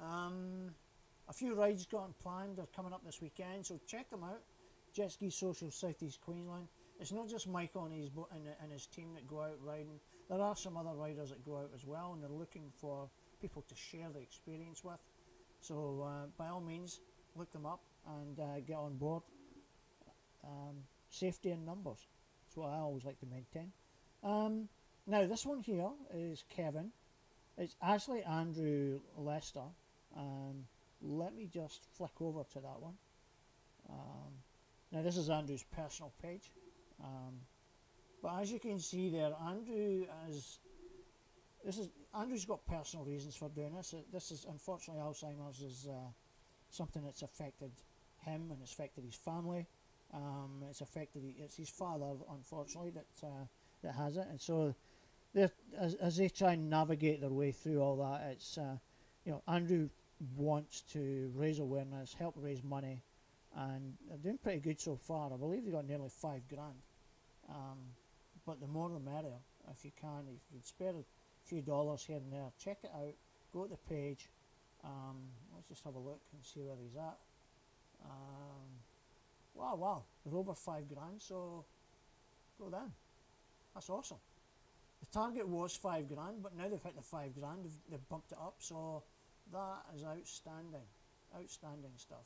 A few rides got planned. They're coming up this weekend, so check them out. Jetski Social Southeast Queensland. It's not just Michael and his team that go out riding. There are some other riders that go out as well, and they're looking for people to share the experience with. So by all means, look them up and get on board. Safety in numbers. That's what I always like to maintain. Now this one here is Kevin. It's actually Andrew Lester. Let me just flick over to that one. Now this is Andrew's personal page. But as you can see there, Andrew's got personal reasons for doing this. This is, unfortunately, Alzheimer's is something that's affected him and it's affected his family. It's his father, unfortunately, that has it, and so as they try and navigate their way through all that, it's Andrew wants to raise awareness, help raise money, and they're doing pretty good so far. I believe they got nearly $5,000. But the more the merrier. If you can spare a few dollars here and there, check it out. Go to the page. Let's just have a look and see where he's at. Wow, they're over $5,000. So go then. That's awesome. The target was $5,000, but now they've hit the $5,000. They've bumped it up. So that is outstanding. Outstanding stuff.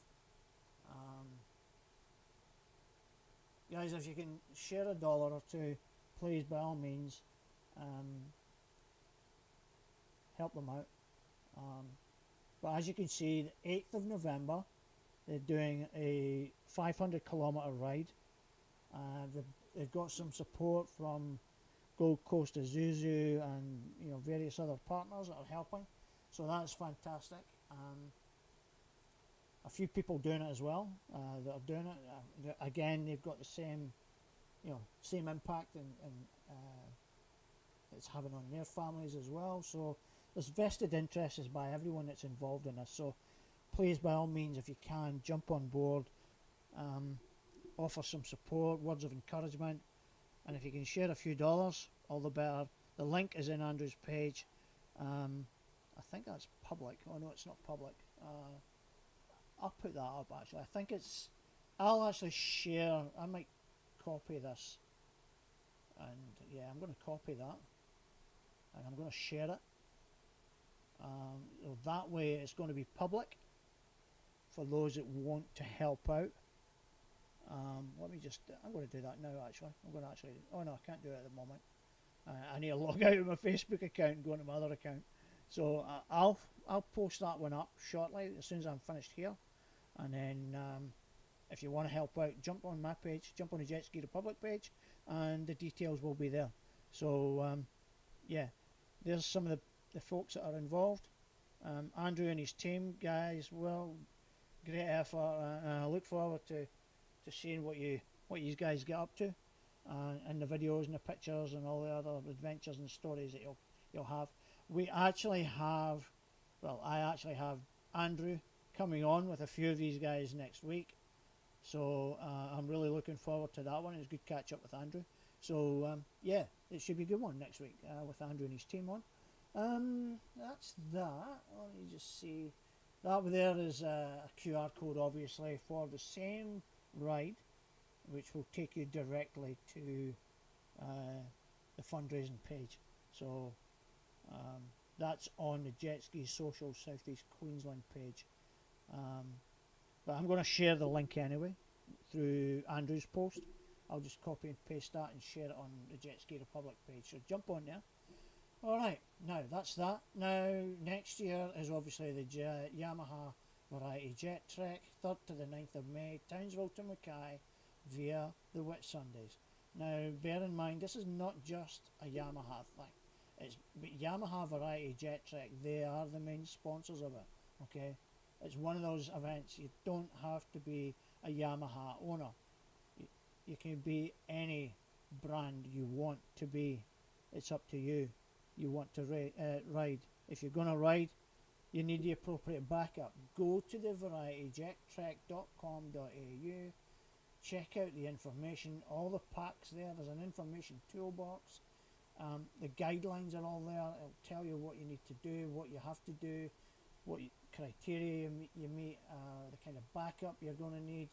Guys, if you can share $1 or $2, please, by all means, help them out. But as you can see, the 8th of November, they're doing a 500-kilometre ride. They've got some support from Gold Coast Isuzu and various other partners that are helping. So that's fantastic. A few people doing it as well that are doing it. Again, they've got the same impact and it's having on their families as well. So there's vested interests by everyone that's involved in this. So please, by all means, if you can, jump on board, offer some support, words of encouragement, and if you can share a few dollars, all the better. The link is in Andrew's page. I think that's public. Oh no, it's not public. I'll put that up actually. I think I'll actually share. I might copy this, and yeah, I'm going to copy that, and I'm going to share it. So that way, it's going to be public for those that want to help out. I'm going to do that now actually. Oh no, I can't do it at the moment. I need to log out of my Facebook account and go into my other account. So I'll post that one up shortly as soon as I'm finished here. And then if you want to help out, jump on my page, jump on the Jetski Republic page, and the details will be there. So yeah, there's some of the folks that are involved. Andrew and his team, guys, well, great effort. I look forward to seeing what you guys get up to, and the videos and the pictures and all the other adventures and stories that you'll have. I actually have Andrew coming on with a few of these guys next week, so I'm really looking forward to that one. It's good catch up with Andrew. So yeah, it should be a good one next week with Andrew and his team on. That's that. Let me just see. That there is a QR code, obviously, for the same ride, which will take you directly to the fundraising page. So that's on the Jetski Social Southeast Queensland page. But I'm going to share the link anyway through Andrew's post. I'll just copy and paste that and share it on the Jetski Republic page. So jump on there. Alright, now that's that. Now next year is obviously the Yamaha Variety Jet Trek, 3rd to the 9th of May, Townsville to Mackay via the Whitsundays. Now bear in mind, this is not just a Yamaha thing. It's Yamaha Variety Jet Trek. They are the main sponsors of it. Okay, it's one of those events. You don't have to be a Yamaha owner. You can be any brand you want to be. It's up to you. You want to ride. If you're going to ride, you need the appropriate backup. Go to the varietyjettrek.com.au, check out the information, all the packs there. There's an information toolbox. The guidelines are all there. It'll tell you what you need to do, what you have to do, what criteria you meet, the kind of backup you're going to need,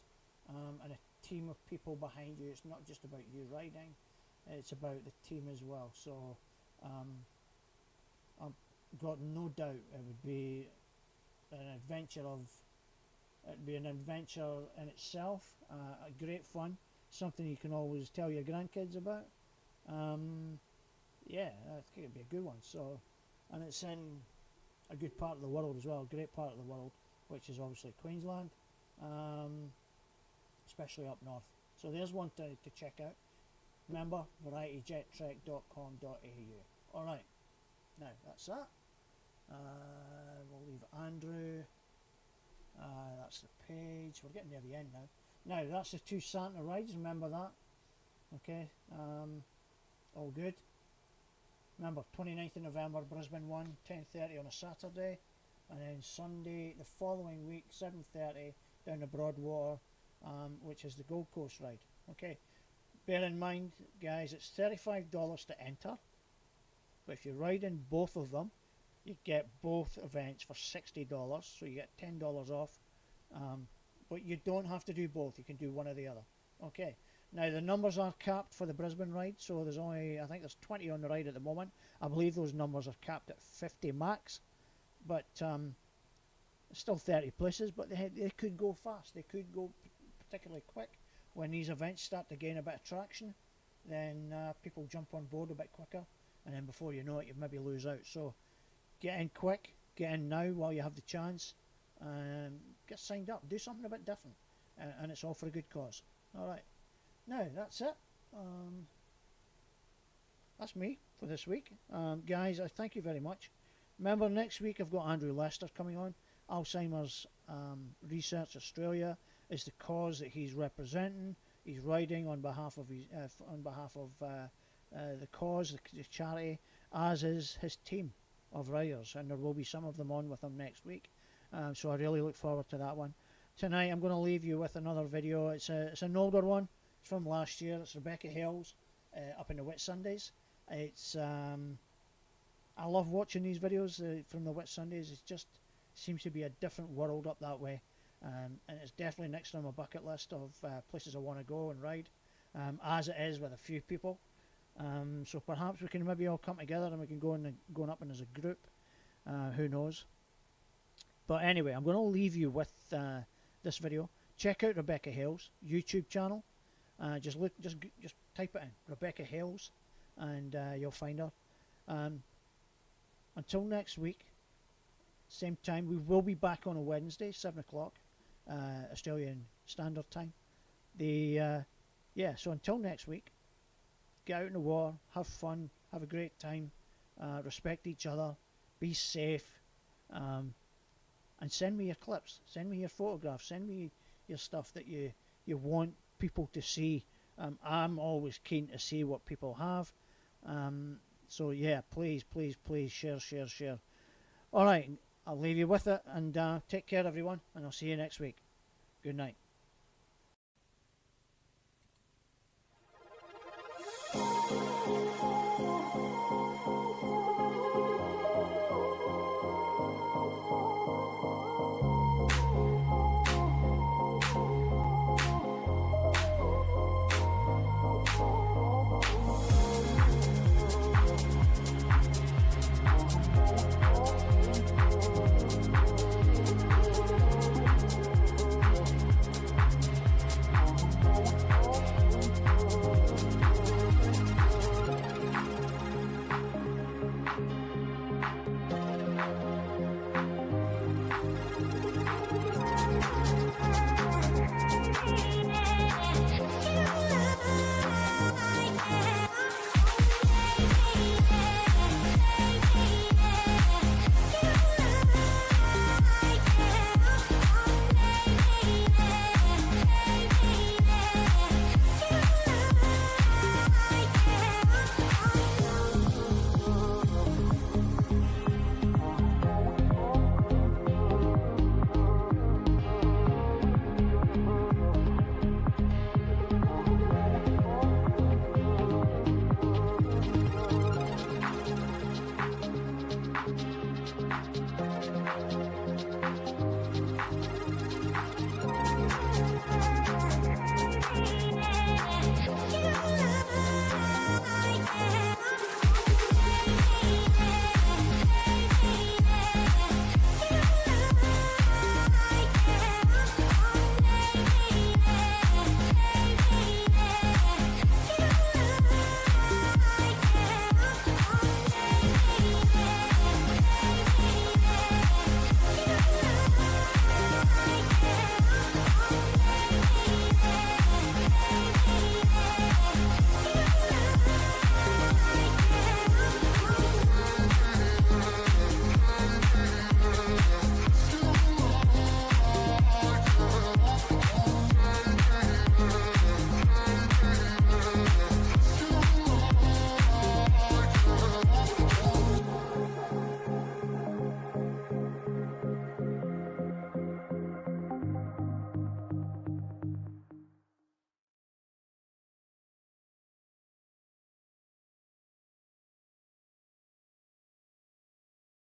and a team of people behind you. It's not just about you riding, it's about the team as well. So I've got no doubt it would be an adventure in itself, a great fun, something you can always tell your grandkids about. Yeah, I think it'd be a good one. So, and it's in a good part of the world as well, great part of the world, which is obviously Queensland, especially up north. So there's one to check out. Remember, varietyjettrek.com.au. Alright, now that's that. We'll leave Andrew. That's the page. We're getting near the end now. Now, that's the 2 Santa rides, remember that. Okay, all good. Remember, 29th of November, Brisbane 1, 10:30 on a Saturday. And then Sunday, the following week, 7:30, down the Broadwater, which is the Gold Coast ride. Okay, bear in mind, guys, it's $35 to enter. But if you ride in both of them, you get both events for $60, so you get $10 off. But you don't have to do both, you can do one or the other. Okay, now the numbers are capped for the Brisbane ride, so there's only, I think there's 20 on the ride at the moment. I believe those numbers are capped at 50 max, but still 30 places, but they could go fast, they could go particularly quick. When these events start to gain a bit of traction, then people jump on board a bit quicker, and then before you know it, you maybe lose out. So get in quick, get in now while you have the chance, get signed up, do something a bit different, and it's all for a good cause. Alright, now that's it. That's me for this week. Guys, I thank you very much. Remember, next week I've got Andrew Lester coming on. Alzheimer's Research Australia is the cause that he's representing. He's riding on behalf of the cause, the charity, as is his team of riders, and there will be some of them on with him next week. So I really look forward to that one. Tonight I'm going to leave you with another video. It's an older one. It's from last year. It's Rebecca Hill's up in the Whitsundays. It's I love watching these videos from the Whitsundays. It just seems to be a different world up that way, and it's definitely next on my bucket list of places I want to go and ride, as it is with a few people. So perhaps we can maybe all come together and we can go up in as a group. Who knows? But anyway, I'm going to leave you with this video. Check out Rebecca Hill's YouTube channel. Just type it in, Rebecca Hills, and you'll find her. Until next week, same time, we will be back on a Wednesday, 7 o'clock, Australian Standard Time. So until next week, get out in the water, have fun, have a great time, respect each other, be safe, and send me your clips, send me your photographs, send me your stuff that you want people to see. I'm always keen to see what people have. So yeah, please share. Alright, I'll leave you with it, and take care everyone, and I'll see you next week. Good night.